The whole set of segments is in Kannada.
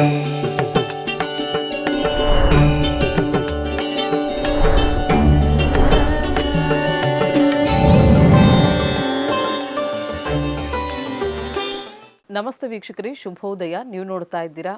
ನಮಸ್ತೆ ವೀಕ್ಷಕರೇ, ಶುಭೋದಯ. ನೀವು ನೋಡ್ತಾ ಇದ್ದೀರಾ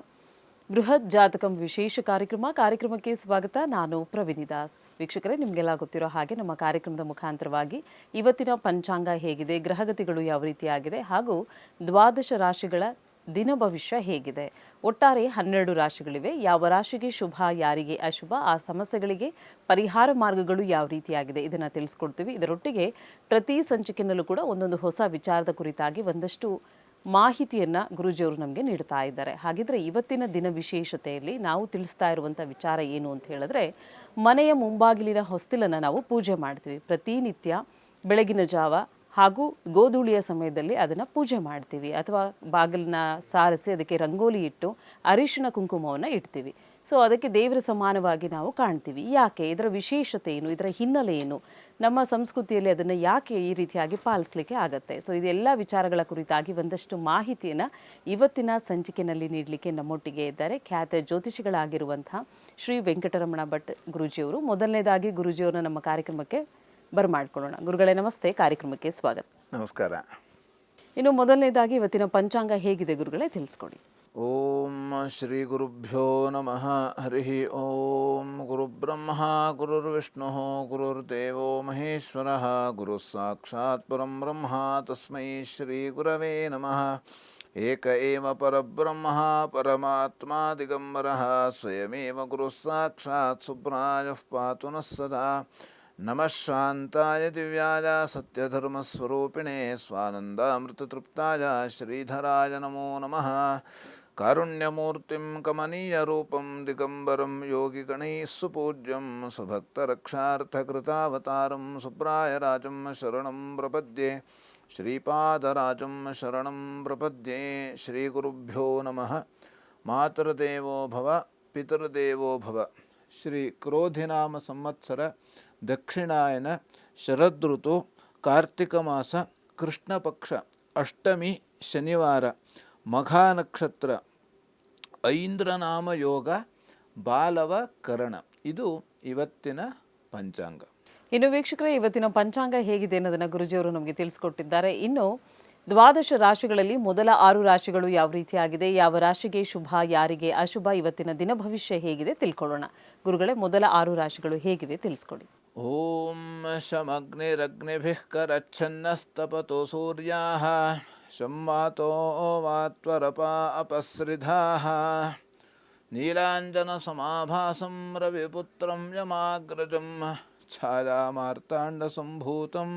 ಬೃಹತ್ ಜಾತಕಂ ವಿಶೇಷ ಕಾರ್ಯಕ್ರಮಕ್ಕೆ ಸ್ವಾಗತ. ನಾನು ಪ್ರವೀಣಿ ದಾಸ್. ವೀಕ್ಷಕರೇ, ನಿಮಗೆಲ್ಲ ಗೊತ್ತಿರೋ ಹಾಗೆ ನಮ್ಮ ಕಾರ್ಯಕ್ರಮದ ಮುಖಾಂತರವಾಗಿ ಇವತ್ತಿನ ಪಂಚಾಂಗ ಹೇಗಿದೆ, ಗ್ರಹಗತಿಗಳು ಯಾವ ರೀತಿಯಾಗಿದೆ ಹಾಗೂ ದ್ವಾದಶ ರಾಶಿಗಳ ದಿನ ಭವಿಷ್ಯ ಹೇಗಿದೆ, ಒಟ್ಟಾರೆ 12 ರಾಶಿಗಳಿವೆ. ಯಾವ ರಾಶಿಗೆ ಶುಭ, ಯಾರಿಗೆ ಅಶುಭ, ಆ ಸಮಸ್ಯೆಗಳಿಗೆ ಪರಿಹಾರ ಮಾರ್ಗಗಳು ಯಾವ ರೀತಿಯಾಗಿದೆ ಇದನ್ನು ತಿಳಿಸ್ಕೊಡ್ತೀವಿ. ಇದರೊಟ್ಟಿಗೆ ಪ್ರತಿ ಸಂಚಿಕೆಯಲ್ಲೂ ಕೂಡ ಒಂದೊಂದು ಹೊಸ ವಿಚಾರದ ಕುರಿತಾಗಿ ಒಂದಷ್ಟು ಮಾಹಿತಿಯನ್ನು ಗುರೂಜಿಯವರು ನಮಗೆ ನೀಡ್ತಾ ಇದ್ದಾರೆ. ಹಾಗಿದ್ರೆ ಇವತ್ತಿನ ದಿನ ವಿಶೇಷತೆಯಲ್ಲಿ ನಾವು ತಿಳಿಸ್ತಾ ಇರುವಂಥ ವಿಚಾರ ಏನು ಅಂತ ಹೇಳಿದ್ರೆ, ಮನೆಯ ಮುಂಬಾಗಿಲಿನ ಹೊಸ್ತಿಲನ್ನು ನಾವು ಪೂಜೆ ಮಾಡ್ತೀವಿ. ಪ್ರತಿನಿತ್ಯ ಬೆಳಗಿನ ಜಾವ ಹಾಗೂ ಗೋಧೂಳಿಯ ಸಮಯದಲ್ಲಿ ಅದನ್ನು ಪೂಜೆ ಮಾಡ್ತೀವಿ, ಅಥವಾ ಬಾಗಿಲನ್ನ ಸಾರಿಸಿ ಅದಕ್ಕೆ ರಂಗೋಲಿ ಇಟ್ಟು ಅರಿಶಿಣ ಕುಂಕುಮವನ್ನು ಇಡ್ತೀವಿ. ಸೊ ಅದಕ್ಕೆ ದೇವರ ಸಮಾನವಾಗಿ ನಾವು ಕಾಣ್ತೀವಿ. ಯಾಕೆ, ಇದರ ವಿಶೇಷತೆ ಏನು, ಇದರ ಹಿನ್ನೆಲೆ ಏನು, ನಮ್ಮ ಸಂಸ್ಕೃತಿಯಲ್ಲಿ ಅದನ್ನು ಯಾಕೆ ಈ ರೀತಿಯಾಗಿ ಪಾಲಿಸಲಿಕ್ಕೆ ಆಗತ್ತೆ. ಸೊ ಇದೆಲ್ಲ ವಿಚಾರಗಳ ಕುರಿತಾಗಿ ಒಂದಷ್ಟು ಮಾಹಿತಿಯನ್ನು ಇವತ್ತಿನ ಸಂಚಿಕೆಯಲ್ಲಿ ನೀಡಲಿಕ್ಕೆ ನಮ್ಮೊಟ್ಟಿಗೆ ಇದ್ದಾರೆ ಖ್ಯಾತ ಜ್ಯೋತಿಷಿಗಳಾಗಿರುವಂತಹ ಶ್ರೀ ವೆಂಕಟರಮಣ ಭಟ್ ಗುರೂಜಿಯವರು. ಮೊದಲನೇದಾಗಿ ಗುರೂಜಿಯವ್ರನ್ನ ನಮ್ಮ ಕಾರ್ಯಕ್ರಮಕ್ಕೆ ಬರಮಾಡ್ಕೊಳ್ಳೋಣ. ಗುರುಗಳೇ ನಮಸ್ತೆ, ಕಾರ್ಯಕ್ರಮಕ್ಕೆ ಸ್ವಾಗತ. ನಮಸ್ಕಾರ. ಇನ್ನು ಮೊದಲನೇದಾಗಿ ಇವತ್ತಿನ ಪಂಚಾಂಗ ಹೇಗಿದೆ ಗುರುಗಳೇ, ತಿಳಿಸ್ಕೊಡಿ. ಓಂ ಶ್ರೀ ಗುರುಭ್ಯೋ ನಮಃ. ಹರಿ ಓಂ. ಗುರುಬ್ರಹ್ಮ ಗುರುರ್ವಿಷ್ಣು ಗುರುರ್ದೇವೋ ಮಹೇಶ್ವರ ಗುರು ಸಾಕ್ಷಾತ್ ಪರಂ ಬ್ರಹ್ಮ ತಸ್ಮೈ ಶ್ರೀ ಗುರವೇ ನಮಃ. ಏಕ ಏವ ಪರಬ್ರಹ್ಮ ಪರಮಾತ್ಮ ದಿಗಂಬರಃ ಸ್ವಯಮೇವ ಗುರು ಸಾಕ್ಷಾತ್ ಸುಬ್ರಾಯಃ ಪಾತು ನಃ ಸದಾ. ನಮಃ ಶಾಂತಾಯ ದಿವ್ಯಾಯ ಸತ್ಯಧರ್ಮಸ್ವರೂಪಿಣೆ ಸ್ವಾನಂದಾಮೃತತೃಪ್ತಾಯ ಶ್ರೀಧರಾಯ ನಮೋ ನಮಃ. ಕಾರುಣ್ಯಮೂರ್ತಿಂ ಕಮನೀಯರೂಪಂ ದಿಗಂಬರಂ ಯೋಗಿಗಣೈಃ ಸುಪೂಜ್ಯಂ ಸ್ವಭಕ್ತರಕ್ಷಾರ್ಥಕೃತಾವತಾರಂ ಸುಬ್ರಾಯರಾಜಂ ಶರಣಂ ಪ್ರಪದ್ಯೆ. ಶ್ರೀಪಾದರಾಜಂ ಶರಣಂ ಪ್ರಪದ್ಯೆ. ಶ್ರೀಗುರುಭ್ಯೋ ನಮಃ. ಮಾತೃದೇವೋ ಭವ ಪಿತೃದೇವೋ ಭವ. ಶ್ರೀ ಕ್ರೋಧಿನಾಮ ಸಂವತ್ಸರ ದಕ್ಷಿಣಾಯನ ಶರದೃತು ಕಾರ್ತಿಕ ಮಾಸ ಕೃಷ್ಣ ಪಕ್ಷ ಅಷ್ಟಮಿ ಶನಿವಾರ ಮಘಾ ನಕ್ಷತ್ರ ಐಂದ್ರನಾಮ ಯೋಗ ಬಾಲವ ಕರಣ. ಇದು ಇವತ್ತಿನ ಪಂಚಾಂಗ. ಇನ್ನು ವೀಕ್ಷಕರೇ, ಇವತ್ತಿನ ಪಂಚಾಂಗ ಹೇಗಿದೆ ಅನ್ನೋದನ್ನು ಗುರುಜಿಯವರು ನಮಗೆ ತಿಳಿಸ್ಕೊಟ್ಟಿದ್ದಾರೆ. ಇನ್ನು ದ್ವಾದಶ ರಾಶಿಗಳಲ್ಲಿ ಮೊದಲ 6 ರಾಶಿಗಳು ಯಾವ ರೀತಿಯಾಗಿದೆ, ಯಾವ ರಾಶಿಗೆ ಶುಭ, ಯಾರಿಗೆ ಅಶುಭ, ಇವತ್ತಿನ ದಿನ ಭವಿಷ್ಯ ಹೇಗಿದೆ ತಿಳ್ಕೊಳ್ಳೋಣ. ಗುರುಗಳೇ, ಮೊದಲ 6 ರಾಶಿಗಳು ಹೇಗಿವೆ ತಿಳಿಸ್ಕೊಡಿ. ಓಂ ಶಮಗ್ನಿರಗ್ನಿಭಿಃ ಕರಚ್ಛನ್ನಸ್ತಪತೋ ಸೂರ್ಯಾಃ ಶಮ್ಮಾತೋ ವಾತ್ವರಪಾ ಅಪಸ್ರಿಧಾಃ ನೀಲಾಂಜನ ಸಮಾಭಾಸಂ ರವಿಪುತ್ರಂ ಯಮಾಗ್ರಜಂ ಛಾಯಾಮಾರ್ತಾಂಡ ಸಂಭೂತಂ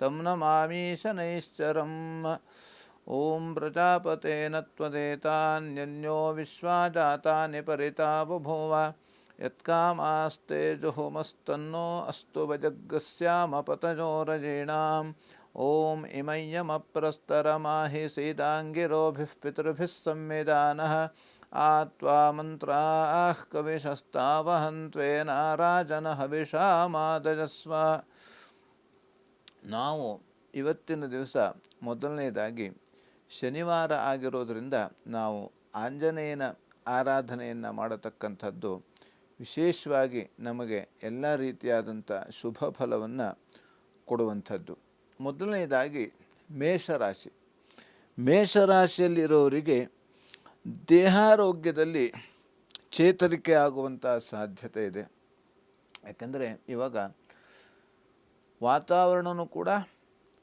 ತಂ ನಮಾಮಿ ಶನೈಶ್ಚರಂ. ಓಂ ಪ್ರಜಾಪತೇನ ತ್ವದೇತಾನ್ಯನ್ಯೋ ವಿಶ್ವಾ ಜಾತಾನಿ ಪರಿತಾ ಬಭೂವ ಯತ್ಕಾಮಾಸ್ತೆ ಜುಹುಮಸ್ತನ್ನೋ ಅಸ್ತು ವಜಗ್ಗಸ್ಯಾಮ ಪತಜೋರಜೀಣಾಂ. ಓಂ ಇಮಯ್ಯಮಪ್ರಸ್ತರಮಾಹಿ ಸೀದಾಂಗಿರೋಭಿಃ ಪಿತೃಭಿಃ ಸಂವಿಧಾನಃ ಆತ್ವಾ ಮಂತ್ರಾಃ ಕವಿಶಸ್ತಾವಹಂತ್ವೇನ ರಾಜನ ಹವಿಷಾ ಮಾದಯಸ್ವ. ನಾವು ಇವತ್ತಿನ ದಿವಸ ಮೊದಲನೇದಾಗಿ ಶನಿವಾರ ಆಗಿರೋದ್ರಿಂದ ನಾವು ಆಂಜನೇಯನ ಆರಾಧನೆಯನ್ನು ಮಾಡತಕ್ಕಂಥದ್ದು ವಿಶೇಷವಾಗಿ ನಮಗೆ ಎಲ್ಲ ರೀತಿಯಾದಂಥ ಶುಭ ಫಲವನ್ನು ಕೊಡುವಂಥದ್ದು. ಮೊದಲನೇದಾಗಿ ಮೇಷರಾಶಿ. ಮೇಷರಾಶಿಯಲ್ಲಿರೋರಿಗೆ ದೇಹಾರೋಗ್ಯದಲ್ಲಿ ಚೇತರಿಕೆ ಆಗುವಂಥ ಸಾಧ್ಯತೆ ಇದೆ. ಯಾಕೆಂದರೆ ಇವಾಗ ವಾತಾವರಣವೂ ಕೂಡ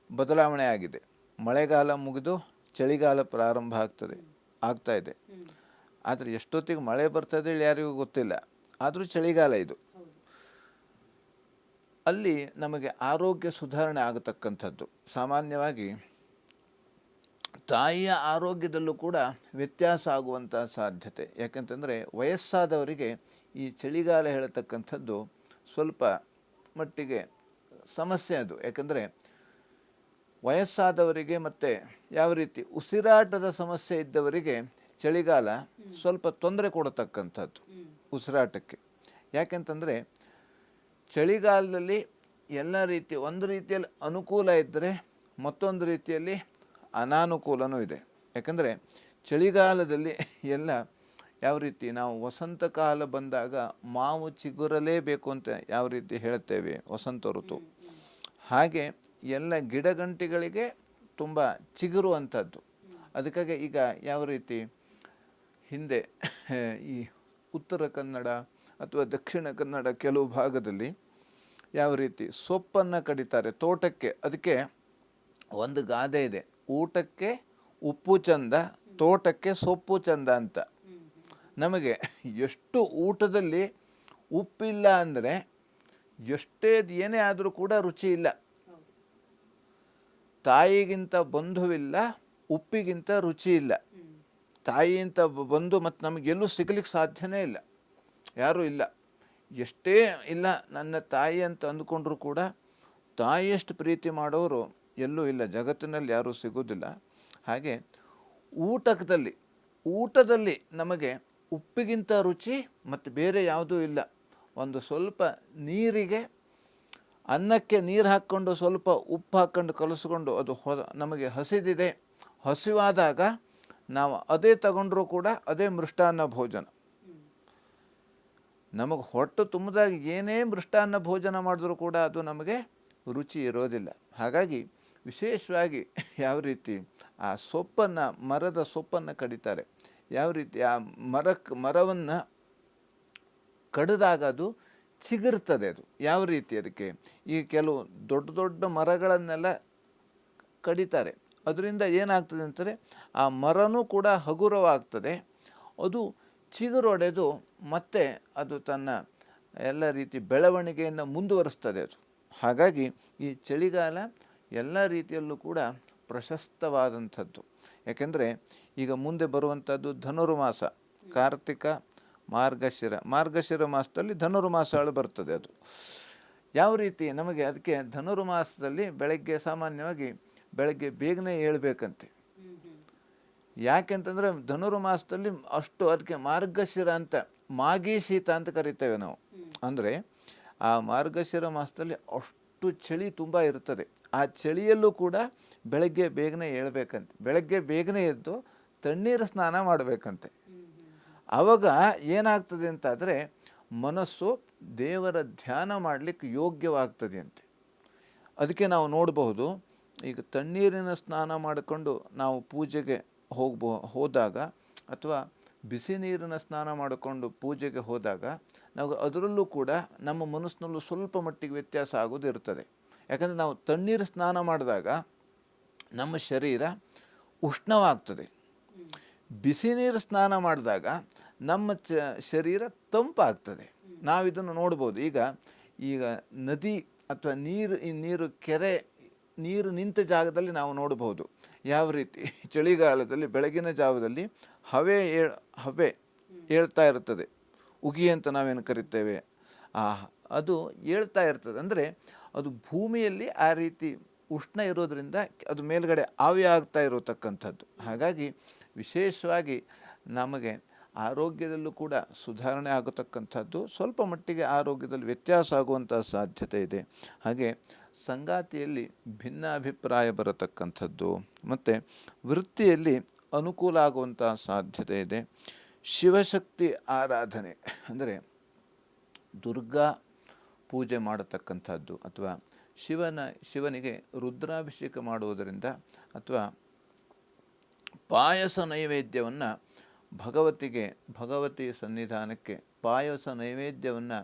ಬದಲಾವಣೆ ಆಗಿದೆ. ಮಳೆಗಾಲ ಮುಗಿದು ಚಳಿಗಾಲ ಪ್ರಾರಂಭ ಆಗ್ತಾ ಇದೆ. ಆದರೆ ಎಷ್ಟೊತ್ತಿಗೆ ಮಳೆ ಬರ್ತದೆ ಯಾರಿಗೂ ಗೊತ್ತಿಲ್ಲ. ಆದರೂ ಚಳಿಗಾಲ ಇದು. ಅಲ್ಲಿ ನಮಗೆ ಆರೋಗ್ಯ ಸುಧಾರಣೆ ಆಗತಕ್ಕಂಥದ್ದು. ಸಾಮಾನ್ಯವಾಗಿ ತಾಯಿಯ ಆರೋಗ್ಯದಲ್ಲೂ ಕೂಡ ವ್ಯತ್ಯಾಸ ಆಗುವಂಥ ಸಾಧ್ಯತೆ. ಯಾಕೆಂತಂದರೆ ವಯಸ್ಸಾದವರಿಗೆ ಈ ಚಳಿಗಾಲ ಹೇಳತಕ್ಕಂಥದ್ದು ಸ್ವಲ್ಪ ಮಟ್ಟಿಗೆ ಸಮಸ್ಯೆ ಅದು. ಯಾಕೆಂದರೆ ವಯಸ್ಸಾದವರಿಗೆ ಮತ್ತು ಯಾವ ರೀತಿ ಉಸಿರಾಟದ ಸಮಸ್ಯೆ ಇದ್ದವರಿಗೆ ಚಳಿಗಾಲ ಸ್ವಲ್ಪ ತೊಂದರೆ ಕೊಡತಕ್ಕಂಥದ್ದು ಉಸಿರಾಟಕ್ಕೆ. ಯಾಕೆಂತಂದರೆ ಚಳಿಗಾಲದಲ್ಲಿ ಎಲ್ಲ ರೀತಿ ಒಂದು ರೀತಿಯಲ್ಲಿ ಅನುಕೂಲ ಇದ್ದರೆ ಮತ್ತೊಂದು ರೀತಿಯಲ್ಲಿ ಅನಾನುಕೂಲನೂ ಇದೆ. ಯಾಕಂದರೆ ಚಳಿಗಾಲದಲ್ಲಿ ಎಲ್ಲ ಯಾವ ರೀತಿ ನಾವು ವಸಂತ ಕಾಲ ಬಂದಾಗ ಮಾವು ಚಿಗುರಲೇಬೇಕು ಅಂತ ಯಾವ ರೀತಿ ಹೇಳ್ತೇವೆ ವಸಂತ ಋತು, ಹಾಗೆ ಎಲ್ಲ ಗಿಡಗಂಟಿಗಳಿಗೆ ತುಂಬ ಚಿಗುರುವಂಥದ್ದು. ಅದಕ್ಕಾಗಿ ಈಗ ಯಾವ ರೀತಿ ಹಿಂದೆ ಈ ಉತ್ತರ ಕನ್ನಡ ಅಥವಾ ದಕ್ಷಿಣ ಕನ್ನಡ ಕೆಲವು ಭಾಗದಲ್ಲಿ ಯಾವ ರೀತಿ ಸೊಪ್ಪನ್ನು ಕಡಿತಾರೆ ತೋಟಕ್ಕೆ, ಅದಕ್ಕೆ ಒಂದು ಗಾದೆ ಇದೆ, ಊಟಕ್ಕೆ ಉಪ್ಪು ಚಂದ, ತೋಟಕ್ಕೆ ಸೊಪ್ಪು ಚಂದ ಅಂತ. ನಮಗೆ ಎಷ್ಟು ಊಟದಲ್ಲಿ ಉಪ್ಪಿಲ್ಲ ಅಂದರೆ ಎಷ್ಟೇ ಏನೇ ಆದರೂ ಕೂಡ ರುಚಿ ಇಲ್ಲ. ತಾಯಿಗಿಂತ ಬಂಧುವಿಲ್ಲ, ಉಪ್ಪಿಗಿಂತ ರುಚಿ ಇಲ್ಲ. ತಾಯಿಗಿಂತ ಬಂಧು ಮತ್ತು ನಮಗೆಲ್ಲೂ ಸಿಗಲಿಕ್ಕೆ ಸಾಧ್ಯನೇ ಇಲ್ಲ, ಯಾರೂ ಇಲ್ಲ. ಎಷ್ಟೇ ಇಲ್ಲ ನನ್ನ ತಾಯಿ ಅಂತ ಅಂದ್ಕೊಂಡ್ರೂ ಕೂಡ ತಾಯಿಯಷ್ಟು ಪ್ರೀತಿ ಮಾಡೋರು ಎಲ್ಲೂ ಇಲ್ಲ, ಜಗತ್ತಿನಲ್ಲಿ ಯಾರೂ ಸಿಗೋದಿಲ್ಲ. ಹಾಗೆ ಊಟದಲ್ಲಿ ನಮಗೆ ಉಪ್ಪಿಗಿಂತ ರುಚಿ ಮತ್ತು ಬೇರೆ ಯಾವುದೂ ಇಲ್ಲ. ಒಂದು ಸ್ವಲ್ಪ ನೀರಿಗೆ, ಅನ್ನಕ್ಕೆ ನೀರು ಹಾಕ್ಕೊಂಡು ಸ್ವಲ್ಪ ಉಪ್ಪು ಹಾಕ್ಕೊಂಡು ಕಲಸ್ಕೊಂಡು ಅದು ನಮಗೆ ಹಸಿದಿದೆ, ಹಸಿವಾದಾಗ ನಾವು ಅದೇ ತಗೊಂಡ್ರೂ ಕೂಡ ಅದೇ ಮೃಷ್ಟಾನ್ನ ಭೋಜನ. ನಮಗೆ ಹೊಟ್ಟೆ ತುಂಬಿದಾಗ ಏನೇ ಮೃಷ್ಟಾನ್ನ ಭೋಜನ ಮಾಡಿದ್ರೂ ಕೂಡ ಅದು ನಮಗೆ ರುಚಿ ಇರೋದಿಲ್ಲ. ಹಾಗಾಗಿ ವಿಶೇಷವಾಗಿ ಯಾವ ರೀತಿ ಆ ಸೊಪ್ಪನ್ನು, ಮರದ ಸೊಪ್ಪನ್ನು ಕಡಿತಾರೆ, ಯಾವ ರೀತಿ ಆ ಮರವನ್ನು ಕಡಿದಾಗ ಅದು ಚಿಗುರ್ತದೆ. ಅದು ಯಾವ ರೀತಿ, ಅದಕ್ಕೆ ಈ ಕೆಲವು ದೊಡ್ಡ ದೊಡ್ಡ ಮರಗಳನ್ನೆಲ್ಲ ಕಡಿತಾರೆ, ಅದರಿಂದ ಏನಾಗ್ತದೆ ಅಂತಾರೆ, ಆ ಮರನೂ ಕೂಡ ಹಗುರವಾಗ್ತದೆ, ಅದು ಚಿಗುರೊಡೆದು ಮತ್ತೆ ಅದು ತನ್ನ ಎಲ್ಲ ರೀತಿ ಬೆಳವಣಿಗೆಯನ್ನು ಮುಂದುವರಿಸ್ತದೆ ಅದು. ಹಾಗಾಗಿ ಈ ಚಳಿಗಾಲ ಎಲ್ಲ ರೀತಿಯಲ್ಲೂ ಕೂಡ ಪ್ರಶಸ್ತವಾದಂಥದ್ದು. ಯಾಕೆಂದರೆ ಈಗ ಮುಂದೆ ಬರುವಂಥದ್ದು ಧನುರ್ಮಾಸ, ಕಾರ್ತಿಕ, ಮಾರ್ಗಶಿರ ಮಾಸದಲ್ಲಿ ಧನುರ್ಮಾಸಗಳು ಬರ್ತದೆ. ಅದು ಯಾವ ರೀತಿ ನಮಗೆ, ಅದಕ್ಕೆ ಧನುರ್ಮಾಸದಲ್ಲಿ ಸಾಮಾನ್ಯವಾಗಿ ಬೆಳಗ್ಗೆ ಬೇಗನೆ ಏಳಬೇಕಂತೆ. ಯಾಕೆಂತಂದರೆ ಧನುರ್ಮಾಸದಲ್ಲಿ ಅಷ್ಟು, ಅದಕ್ಕೆ ಮಾರ್ಗಶಿರ ಅಂತ, ಮಾಗಿ ಶೀತ ಅಂತ ಕರಿತೇವೆ ನಾವು. ಅಂದರೆ ಆ ಮಾರ್ಗಶಿರ ಮಾಸದಲ್ಲಿ ಅಷ್ಟು ಚಳಿ ತುಂಬ ಇರ್ತದೆ. ಆ ಚಳಿಯಲ್ಲೂ ಕೂಡ ಬೆಳಗ್ಗೆ ಬೇಗನೆ ಏಳಬೇಕಂತೆ. ಬೆಳಗ್ಗೆ ಬೇಗನೆ ಎದ್ದು ತಣ್ಣೀರು ಸ್ನಾನ ಮಾಡಬೇಕಂತೆ. ಆವಾಗ ಏನಾಗ್ತದೆ ಅಂತಾದರೆ ಮನಸ್ಸು ದೇವರ ಧ್ಯಾನ ಮಾಡಲಿಕ್ಕೆ ಯೋಗ್ಯವಾಗ್ತದೆ ಅಂತೆ. ಅದಕ್ಕೆ ನಾವು ನೋಡಬಹುದು, ಈಗ ತಣ್ಣೀರಿನ ಸ್ನಾನ ಮಾಡಿಕೊಂಡು ನಾವು ಪೂಜೆಗೆ ಹೋದಾಗ ಅಥವಾ ಬಿಸಿ ನೀರಿನ ಸ್ನಾನ ಮಾಡಿಕೊಂಡು ಪೂಜೆಗೆ ಹೋದಾಗ ನಾವು ಅದರಲ್ಲೂ ಕೂಡ ನಮ್ಮ ಮನಸ್ಸಿನಲ್ಲೂ ಸ್ವಲ್ಪ ಮಟ್ಟಿಗೆ ವ್ಯತ್ಯಾಸ ಆಗೋದು ಇರ್ತದೆ. ಯಾಕಂದರೆ ನಾವು ತಣ್ಣೀರು ಸ್ನಾನ ಮಾಡಿದಾಗ ನಮ್ಮ ಶರೀರ ಉಷ್ಣವಾಗ್ತದೆ, ಬಿಸಿ ನೀರು ಸ್ನಾನ ಮಾಡಿದಾಗ ನಮ್ಮ ಶರೀರ ತಂಪಾಗ್ತದೆ. ನಾವಿದನ್ನು ನೋಡ್ಬೋದು. ಈಗ ನದಿ ಅಥವಾ ನೀರು ಕೆರೆ ನೀರು ನಿಂತ ಜಾಗದಲ್ಲಿ ನಾವು ನೋಡಬಹುದು ಯಾವ ರೀತಿ ಚಳಿಗಾಲದಲ್ಲಿ ಬೆಳಗಿನ ಜಾವದಲ್ಲಿ ಹವೆ ಏಳ್ತಾ ಇರ್ತದೆ. ಉಗಿ ಅಂತ ನಾವೇನು ಕರಿತೇವೆ, ಅದು ಏಳ್ತಾ ಇರ್ತದೆ. ಅಂದರೆ ಅದು ಭೂಮಿಯಲ್ಲಿ ಆ ರೀತಿ ಉಷ್ಣ ಇರೋದರಿಂದ ಅದು ಮೇಲ್ಗಡೆ ಆವಿ ಆಗ್ತಾ ಇರತಕ್ಕಂಥದ್ದು. ಹಾಗಾಗಿ ವಿಶೇಷವಾಗಿ ನಮಗೆ ಆರೋಗ್ಯದಲ್ಲೂ ಕೂಡ ಸುಧಾರಣೆ ಆಗತಕ್ಕಂಥದ್ದು, ಸ್ವಲ್ಪ ಮಟ್ಟಿಗೆ ಆರೋಗ್ಯದಲ್ಲಿ ವ್ಯತ್ಯಾಸ ಆಗುವಂಥ ಸಾಧ್ಯತೆ ಇದೆ. ಹಾಗೆ ಸಂಗಾತಿಯಲ್ಲಿ ಭಿನ್ನಾಭಿಪ್ರಾಯ ಬರತಕ್ಕಂಥದ್ದು ಮತ್ತು ವೃತ್ತಿಯಲ್ಲಿ ಅನುಕೂಲ ಆಗುವಂಥ ಸಾಧ್ಯತೆ ಇದೆ. ಶಿವಶಕ್ತಿ ಆರಾಧನೆ ಅಂದರೆ ದುರ್ಗಾ ಪೂಜೆ ಮಾಡತಕ್ಕಂಥದ್ದು ಅಥವಾ ಶಿವನಿಗೆ ರುದ್ರಾಭಿಷೇಕ ಮಾಡುವುದರಿಂದ ಅಥವಾ ಪಾಯಸ ನೈವೇದ್ಯವನ್ನು ಭಗವತಿ ಸನ್ನಿಧಾನಕ್ಕೆ ಪಾಯಸ ನೈವೇದ್ಯವನ್ನು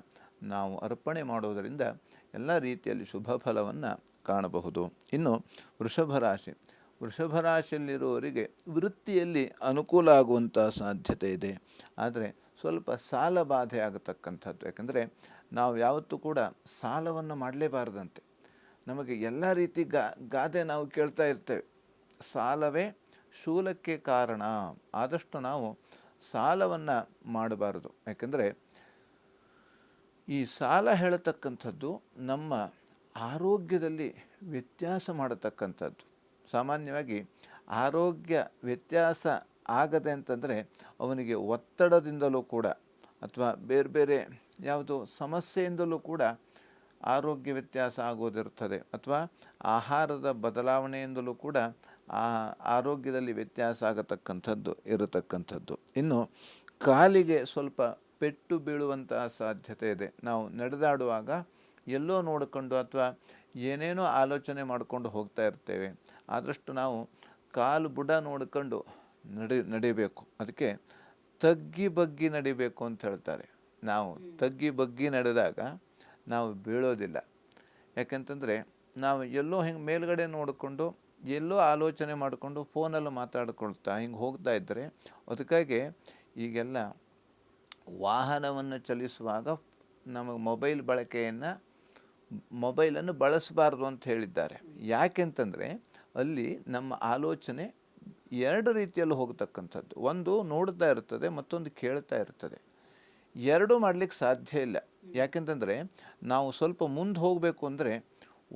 ನಾವು ಅರ್ಪಣೆ ಮಾಡುವುದರಿಂದ ಎಲ್ಲ ರೀತಿಯಲ್ಲಿ ಶುಭ ಫಲವನ್ನು ಕಾಣಬಹುದು. ಇನ್ನು ವೃಷಭ ರಾಶಿಯಲ್ಲಿರುವವರಿಗೆ ವೃತ್ತಿಯಲ್ಲಿ ಅನುಕೂಲ ಆಗುವಂಥ ಸಾಧ್ಯತೆ ಇದೆ. ಆದರೆ ಸ್ವಲ್ಪ ಸಾಲ ಬಾಧೆ ಆಗತಕ್ಕಂಥದ್ದು. ಯಾಕಂದರೆ ನಾವು ಯಾವತ್ತೂ ಕೂಡ ಸಾಲವನ್ನು ಮಾಡಲೇಬಾರದಂತೆ. ನಮಗೆ ಎಲ್ಲ ರೀತಿ ಗಾದೆ ನಾವು ಕೇಳ್ತಾ ಇರ್ತೇವೆ, ಸಾಲವೇ ಶೂಲಕ್ಕೆ ಕಾರಣ. ಆದಷ್ಟು ನಾವು ಸಾಲವನ್ನು ಮಾಡಬಾರದು. ಯಾಕೆಂದರೆ ಈ ಸಾಲ ಹೇಳತಕ್ಕಂಥದ್ದು ನಮ್ಮ ಆರೋಗ್ಯದಲ್ಲಿ ವ್ಯತ್ಯಾಸ ಮಾಡತಕ್ಕಂಥದ್ದು. ಸಾಮಾನ್ಯವಾಗಿ ಆರೋಗ್ಯ ವ್ಯತ್ಯಾಸ ಆಗದೆ ಅಂತಂದರೆ ಅವನಿಗೆ ಒತ್ತಡದಿಂದಲೂ ಕೂಡ ಅಥವಾ ಬೇರೆ ಯಾವುದೋ ಸಮಸ್ಯೆಯಿಂದಲೂ ಕೂಡ ಆರೋಗ್ಯ ವ್ಯತ್ಯಾಸ ಆಗೋದಿರ್ತದೆ. ಅಥವಾ ಆಹಾರದ ಬದಲಾವಣೆಯಿಂದಲೂ ಕೂಡ ಆರೋಗ್ಯದಲ್ಲಿ ವ್ಯತ್ಯಾಸ ಆಗತಕ್ಕಂಥದ್ದು ಇರತಕ್ಕಂಥದ್ದು. ಇನ್ನು ಕಾಲಿಗೆ ಸ್ವಲ್ಪ ಪೆಟ್ಟು ಬೀಳುವಂತಹ ಸಾಧ್ಯತೆ ಇದೆ. ನಾವು ನಡೆದಾಡುವಾಗ ಎಲ್ಲೋ ನೋಡಿಕೊಂಡು ಅಥವಾ ಏನೇನೋ ಆಲೋಚನೆ ಮಾಡಿಕೊಂಡು ಹೋಗ್ತಾ ಇರ್ತೇವೆ. ಆದಷ್ಟು ನಾವು ಕಾಲು ಬುಡ ನೋಡಿಕೊಂಡು ನಡಿಬೇಕು. ಅದಕ್ಕೆ ತಗ್ಗಿ ಬಗ್ಗಿ ನಡಿಬೇಕು ಅಂತ ಹೇಳ್ತಾರೆ. ನಾವು ತಗ್ಗಿ ಬಗ್ಗಿ ನಡೆದಾಗ ನಾವು ಬೀಳೋದಿಲ್ಲ. ಯಾಕೆಂತಂದರೆ ನಾವು ಎಲ್ಲೋ ಹಿಂಗೆ ಮೇಲ್ಗಡೆ ನೋಡಿಕೊಂಡು ಎಲ್ಲೋ ಆಲೋಚನೆ ಮಾಡಿಕೊಂಡು ಫೋನಲ್ಲಿ ಮಾತಾಡ್ಕೊಳ್ತಾ ಹಿಂಗೆ ಹೋಗ್ತಾ ಇದ್ದರೆ, ಅದಕ್ಕಾಗಿ ಈಗೆಲ್ಲ ವಾಹನವನ್ನು ಚಲಿಸುವಾಗ ನಮಗೆ ಮೊಬೈಲನ್ನು ಬಳಸಬಾರ್ದು ಅಂತ ಹೇಳಿದ್ದಾರೆ. ಯಾಕೆಂತಂದರೆ ಅಲ್ಲಿ ನಮ್ಮ ಆಲೋಚನೆ ಎರಡು ರೀತಿಯಲ್ಲಿ ಹೋಗ್ತಕ್ಕಂಥದ್ದು. ಒಂದು ನೋಡ್ತಾ ಇರ್ತದೆ, ಮತ್ತೊಂದು ಕೇಳ್ತಾ ಇರ್ತದೆ. ಎರಡೂ ಮಾಡಲಿಕ್ಕೆ ಸಾಧ್ಯ ಇಲ್ಲ. ಯಾಕೆಂತಂದರೆ ನಾವು ಸ್ವಲ್ಪ ಮುಂದೆ ಹೋಗಬೇಕು ಅಂದರೆ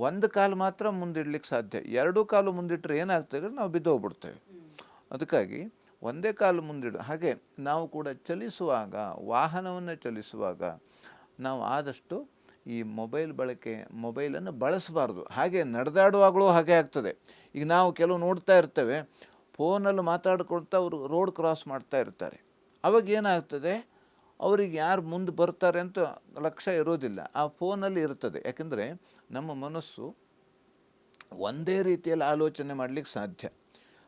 ಒಂದು ಕಾಲು ಮಾತ್ರ ಮುಂದಿಡ್ಲಿಕ್ಕೆ ಸಾಧ್ಯ. ಎರಡೂ ಕಾಲು ಮುಂದಿಟ್ಟರೆ ಏನಾಗ್ತದೆ, ನಾವು ಬಿದ್ದೋಗ್ಬಿಡ್ತೇವೆ. ಅದಕ್ಕಾಗಿ ಒಂದೇ ಕಾಲು ಮುಂದಿಡು. ಹಾಗೆ ನಾವು ಕೂಡ ಚಲಿಸುವಾಗ, ವಾಹನವನ್ನು ಚಲಿಸುವಾಗ ನಾವು ಆದಷ್ಟು ಈ ಮೊಬೈಲನ್ನು ಬಳಸಬಾರ್ದು. ಹಾಗೆ ನಡೆದಾಡುವಾಗಲೂ ಹಾಗೆ ಆಗ್ತದೆ. ಈಗ ನಾವು ಕೆಲವು ನೋಡ್ತಾ ಇರ್ತೇವೆ, ಫೋನಲ್ಲಿ ಮಾತಾಡ್ಕೊಳ್ತಾ ಅವರು ರೋಡ್ ಕ್ರಾಸ್ ಮಾಡ್ತಾ ಇರ್ತಾರೆ. ಅವಾಗ ಏನಾಗ್ತದೆ, ಅವ್ರಿಗೆ ಯಾರು ಮುಂದೆ ಬರ್ತಾರೆ ಅಂತ ಲಕ್ಷ್ಯ ಇರೋದಿಲ್ಲ, ಆ ಫೋನಲ್ಲಿ ಇರ್ತದೆ. ಯಾಕೆಂದರೆ ನಮ್ಮ ಮನಸ್ಸು ಒಂದೇ ರೀತಿಯಲ್ಲಿ ಆಲೋಚನೆ ಮಾಡಲಿಕ್ಕೆ ಸಾಧ್ಯ.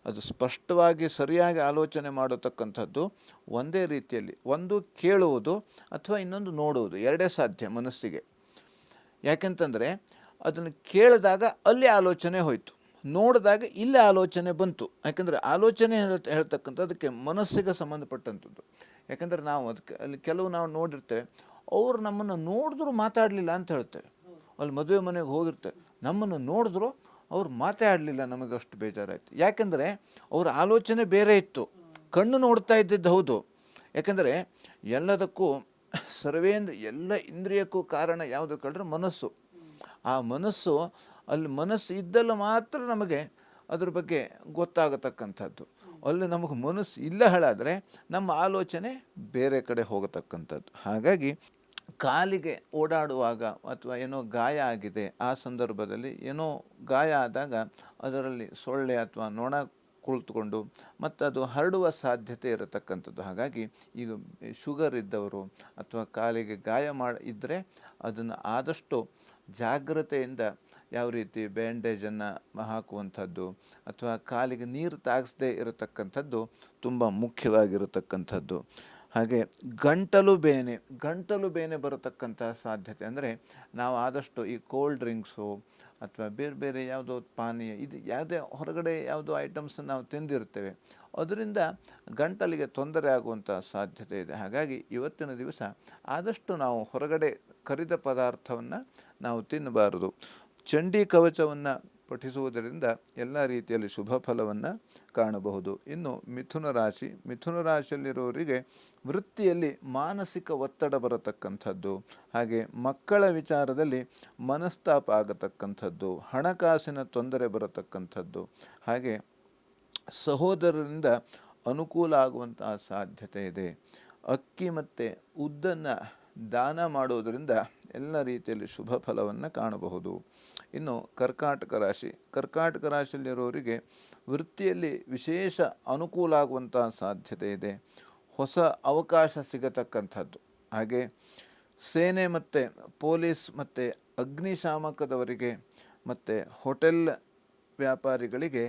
ಅದು ಸ್ಪಷ್ಟವಾಗಿ ಸರಿಯಾಗಿ ಆಲೋಚನೆ ಮಾಡತಕ್ಕಂಥದ್ದು ಒಂದೇ ರೀತಿಯಲ್ಲಿ. ಒಂದು ಕೇಳುವುದು ಅಥವಾ ಇನ್ನೊಂದು ನೋಡುವುದು, ಎರಡೇ ಸಾಧ್ಯ ಮನಸ್ಸಿಗೆ. ಯಾಕೆಂತಂದರೆ ಅದನ್ನು ಕೇಳಿದಾಗ ಅಲ್ಲಿ ಆಲೋಚನೆ ಹೋಯಿತು, ನೋಡಿದಾಗ ಇಲ್ಲಿ ಆಲೋಚನೆ ಬಂತು. ಯಾಕೆಂದರೆ ಆಲೋಚನೆ ಹೇಳ್ತಕ್ಕಂಥ ಅದಕ್ಕೆ ಮನಸ್ಸಿಗೆ ಸಂಬಂಧಪಟ್ಟಂಥದ್ದು. ಯಾಕೆಂದರೆ ನಾವು ಅದಕ್ಕೆ ಅಲ್ಲಿ ಕೆಲವು ನಾವು ನೋಡಿರ್ತೇವೆ, ಅವ್ರು ನಮ್ಮನ್ನು ನೋಡಿದ್ರು ಮಾತಾಡಲಿಲ್ಲ ಅಂತ ಹೇಳ್ತೇವೆ. ಅಲ್ಲಿ ಮದುವೆ ಮನೆಗೆ ಹೋಗಿರ್ತೇವೆ, ನಮ್ಮನ್ನು ನೋಡಿದ್ರು ಅವ್ರು ಮಾತಾಡಲಿಲ್ಲ, ನಮಗಷ್ಟು ಬೇಜಾರಾಯಿತು. ಯಾಕೆಂದರೆ ಅವ್ರ ಆಲೋಚನೆ ಬೇರೆ ಇತ್ತು, ಕಣ್ಣು ನೋಡ್ತಾ ಇದ್ದಿದ್ದು ಹೌದು. ಯಾಕೆಂದರೆ ಎಲ್ಲದಕ್ಕೂ ಎಲ್ಲ ಇಂದ್ರಿಯಕ್ಕೂ ಕಾರಣ ಯಾವುದು ಕಂಡ್ರೆ ಮನಸ್ಸು. ಆ ಮನಸ್ಸು ಇದ್ದಲ್ಲ ಮಾತ್ರ ನಮಗೆ ಅದ್ರ ಬಗ್ಗೆ ಗೊತ್ತಾಗತಕ್ಕಂಥದ್ದು. ಅಲ್ಲಿ ನಮಗೆ ಮನಸ್ಸು ಇಲ್ಲ ಹೇಳಾದರೆ ನಮ್ಮ ಆಲೋಚನೆ ಬೇರೆ ಕಡೆ ಹೋಗತಕ್ಕಂಥದ್ದು. ಹಾಗಾಗಿ ಕಾಲಿಗೆ ಓಡಾಡುವಾಗ ಅಥವಾ ಏನೋ ಗಾಯ ಆಗಿದೆ, ಆ ಸಂದರ್ಭದಲ್ಲಿ ಏನೋ ಗಾಯ ಆದಾಗ ಅದರಲ್ಲಿ ಸೊಳ್ಳೆ ಅಥವಾ ನೊಣ ಕುಳಿತುಕೊಂಡು ಮತ್ತು ಅದು ಹರಡುವ ಸಾಧ್ಯತೆ ಇರತಕ್ಕಂಥದ್ದು. ಹಾಗಾಗಿ ಈಗ ಶುಗರ್ ಇದ್ದವರು ಅಥವಾ ಕಾಲಿಗೆ ಗಾಯ ಇದ್ದರೆ ಅದನ್ನು ಆದಷ್ಟು ಜಾಗ್ರತೆಯಿಂದ ಯಾವ ರೀತಿ ಬ್ಯಾಂಡೇಜನ್ನು ಹಾಕುವಂಥದ್ದು ಅಥವಾ ಕಾಲಿಗೆ ನೀರು ತಾಗಿಸದೇ ಇರತಕ್ಕಂಥದ್ದು ತುಂಬ ಮುಖ್ಯವಾಗಿರತಕ್ಕಂಥದ್ದು. ಹಾಗೆ ಗಂಟಲು ಬೇನೆ ಬರತಕ್ಕಂಥ ಸಾಧ್ಯತೆ ಅಂದರೆ ನಾವು ಆದಷ್ಟು ಈ ಕೋಲ್ಡ್ ಡ್ರಿಂಕ್ಸು ಅಥವಾ ಬೇರೆ ಯಾವುದೋ ಪಾನೀಯ, ಇದು ಯಾವುದೇ ಹೊರಗಡೆ ಯಾವುದೋ ಐಟಮ್ಸನ್ನು ನಾವು ತಿಂದಿರ್ತೇವೆ, ಅದರಿಂದ ಗಂಟಲಿಗೆ ತೊಂದರೆ ಆಗುವಂಥ ಸಾಧ್ಯತೆ ಇದೆ. ಹಾಗಾಗಿ ಇವತ್ತಿನ ದಿವಸ ಆದಷ್ಟು ನಾವು ಹೊರಗಡೆ ಕರಿದ ಪದಾರ್ಥವನ್ನು ನಾವು ತಿನ್ನಬಾರದು. ಚಂಡಿ ಕವಚವನ್ನು ಪಠಿಸುವುದರಿಂದ ಎಲ್ಲ ರೀತಿಯಲ್ಲಿ ಶುಭ ಫಲವನ್ನು ಕಾಣಬಹುದು. ಇನ್ನು ಮಿಥುನ ರಾಶಿಯಲ್ಲಿರೋರಿಗೆ ವೃತ್ತಿಯಲ್ಲಿ ಮಾನಸಿಕ ಒತ್ತಡ ಬರತಕ್ಕಂಥದ್ದು, ಹಾಗೆ ಮಕ್ಕಳ ವಿಚಾರದಲ್ಲಿ ಮನಸ್ತಾಪ ಆಗತಕ್ಕಂಥದ್ದು, ಹಣಕಾಸಿನ ತೊಂದರೆ ಬರತಕ್ಕಂಥದ್ದು, ಹಾಗೆ ಸಹೋದರರಿಂದ ಅನುಕೂಲ ಆಗುವಂತಹ ಸಾಧ್ಯತೆ ಇದೆ. ಅಕ್ಕಿ ಮತ್ತು ಉದ್ದನ್ನು ದಾನ ಮಾಡುವುದರಿಂದ ಎಲ್ಲ ರೀತಿಯಲ್ಲಿ ಶುಭ ಫಲವನ್ನು ಕಾಣಬಹುದು. ಇನ್ನು ಕರ್ಕಾಟಕ ರಾಶಿಯಲ್ಲಿರೋರಿಗೆ ವೃತ್ತಿಯಲ್ಲಿ ವಿಶೇಷ ಅನುಕೂಲ ಆಗುವಂಥ ಸಾಧ್ಯತೆ ಇದೆ. ಹೊಸ ಅವಕಾಶ ಸಿಗತಕ್ಕಂಥದ್ದು. ಹಾಗೆ ಸೇನೆ ಮತ್ತು ಪೊಲೀಸ್ ಮತ್ತು ಅಗ್ನಿಶಾಮಕದವರಿಗೆ ಮತ್ತು ಹೋಟೆಲ್ ವ್ಯಾಪಾರಿಗಳಿಗೆ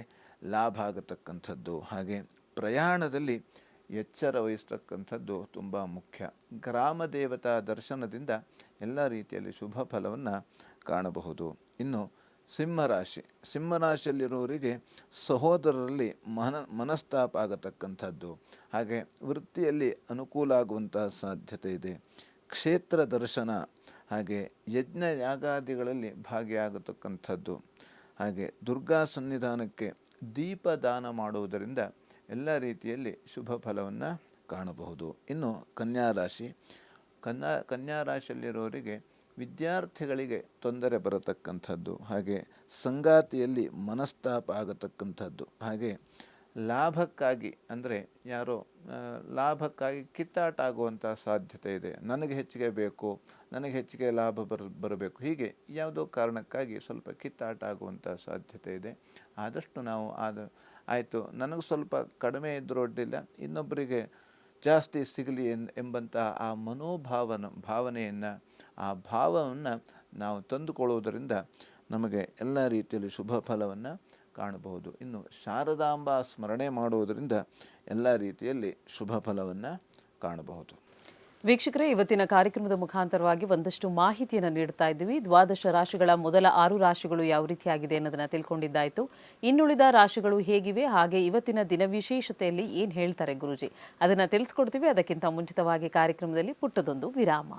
ಲಾಭ ಆಗತಕ್ಕಂಥದ್ದು. ಹಾಗೆ ಪ್ರಯಾಣದಲ್ಲಿ ಎಚ್ಚರ ವಹಿಸ್ತಕ್ಕಂಥದ್ದು ತುಂಬ ಮುಖ್ಯ. ಗ್ರಾಮ ದೇವತಾ ದರ್ಶನದಿಂದ ಎಲ್ಲ ರೀತಿಯಲ್ಲಿ ಶುಭ ಫಲವನ್ನು ಕಾಣಬಹುದು. ಇನ್ನು ಸಿಂಹರಾಶಿಯಲ್ಲಿರೋರಿಗೆ ಸಹೋದರರಲ್ಲಿ ಮನಸ್ತಾಪ ಆಗತಕ್ಕಂಥದ್ದು, ಹಾಗೆ ವೃತ್ತಿಯಲ್ಲಿ ಅನುಕೂಲ ಆಗುವಂತಹ ಸಾಧ್ಯತೆ ಇದೆ. ಕ್ಷೇತ್ರ ದರ್ಶನ, ಹಾಗೆ ಯಜ್ಞ ಯಾಗಾದಿಗಳಲ್ಲಿ ಭಾಗಿಯಾಗತಕ್ಕಂಥದ್ದು, ಹಾಗೆ ದುರ್ಗಾ ಸನ್ನಿಧಾನಕ್ಕೆ ದೀಪ ದಾನ ಮಾಡುವುದರಿಂದ ಎಲ್ಲ ರೀತಿಯಲ್ಲಿ ಶುಭ ಫಲವನ್ನು ಕಾಣಬಹುದು. ಇನ್ನು ಕನ್ಯಾ ರಾಶಿಯಲ್ಲಿರೋರಿಗೆ ವಿದ್ಯಾರ್ಥಿಗಳಿಗೆ ತೊಂದರೆ ಬರತಕ್ಕಂಥದ್ದು, ಹಾಗೆ ಸಂಗಾತಿಯಲ್ಲಿ ಮನಸ್ತಾಪ ಆಗತಕ್ಕಂಥದ್ದು, ಹಾಗೆ ಲಾಭಕ್ಕಾಗಿ ಅಂದರೆ ಲಾಭಕ್ಕಾಗಿ ಕಿತ್ತಾಟ ಆಗುವಂಥ ಸಾಧ್ಯತೆ ಇದೆ. ನನಗೆ ಹೆಚ್ಚಿಗೆ ಬೇಕು, ನನಗೆ ಹೆಚ್ಚಿಗೆ ಲಾಭ ಬರಬೇಕು, ಹೀಗೆ ಯಾವುದೋ ಕಾರಣಕ್ಕಾಗಿ ಸ್ವಲ್ಪ ಕಿತ್ತಾಟ ಆಗುವಂಥ ಸಾಧ್ಯತೆ ಇದೆ. ಆದಷ್ಟು ನಾವು ಆಯಿತು ನನಗೆ ಸ್ವಲ್ಪ ಕಡಿಮೆ ಇದ್ದರೂ ಅಡ್ಡಿಲ್ಲ, ಇನ್ನೊಬ್ಬರಿಗೆ ಜಾಸ್ತಿ ಸಿಗಲಿ ಎಂಬಂತಹ ಆ ಭಾವನೆಯನ್ನು ಆ ಭಾವವನ್ನು ನಾವು ತಂದುಕೊಳ್ಳುವುದರಿಂದ ನಮಗೆ ಎಲ್ಲ ರೀತಿಯಲ್ಲಿ ಶುಭ ಫಲವನ್ನು ಕಾಣಬಹುದು. ಇನ್ನು ಶಾರದಾಂಬಾ ಸ್ಮರಣೆ ಮಾಡುವುದರಿಂದ ಎಲ್ಲ ರೀತಿಯಲ್ಲಿ ಶುಭ ಫಲವನ್ನು ಕಾಣಬಹುದು. ವೀಕ್ಷಕರೇ, ಇವತ್ತಿನ ಕಾರ್ಯಕ್ರಮದ ಮುಖಾಂತರವಾಗಿ ಒಂದಷ್ಟು ಮಾಹಿತಿಯನ್ನು ನೀಡ್ತಾ ಇದ್ದೀವಿ. ದ್ವಾದಶ ರಾಶಿಗಳ ಮೊದಲ 6 ರಾಶಿಗಳು ಯಾವ ರೀತಿಯಾಗಿದೆ ಅನ್ನೋದನ್ನು ತಿಳ್ಕೊಂಡಿದ್ದಾಯಿತು. ಇನ್ನುಳಿದ ರಾಶಿಗಳು ಹೇಗಿವೆ, ಹಾಗೆ ಇವತ್ತಿನ ದಿನ ವಿಶೇಷತೆಯಲ್ಲಿ ಏನು ಹೇಳ್ತಾರೆ ಗುರೂಜಿ, ಅದನ್ನು ತಿಳಿಸ್ಕೊಡ್ತೀವಿ. ಅದಕ್ಕಿಂತ ಮುಂಚಿತವಾಗಿ ಕಾರ್ಯಕ್ರಮದಲ್ಲಿ ಪುಟ್ಟದೊಂದು ವಿರಾಮ.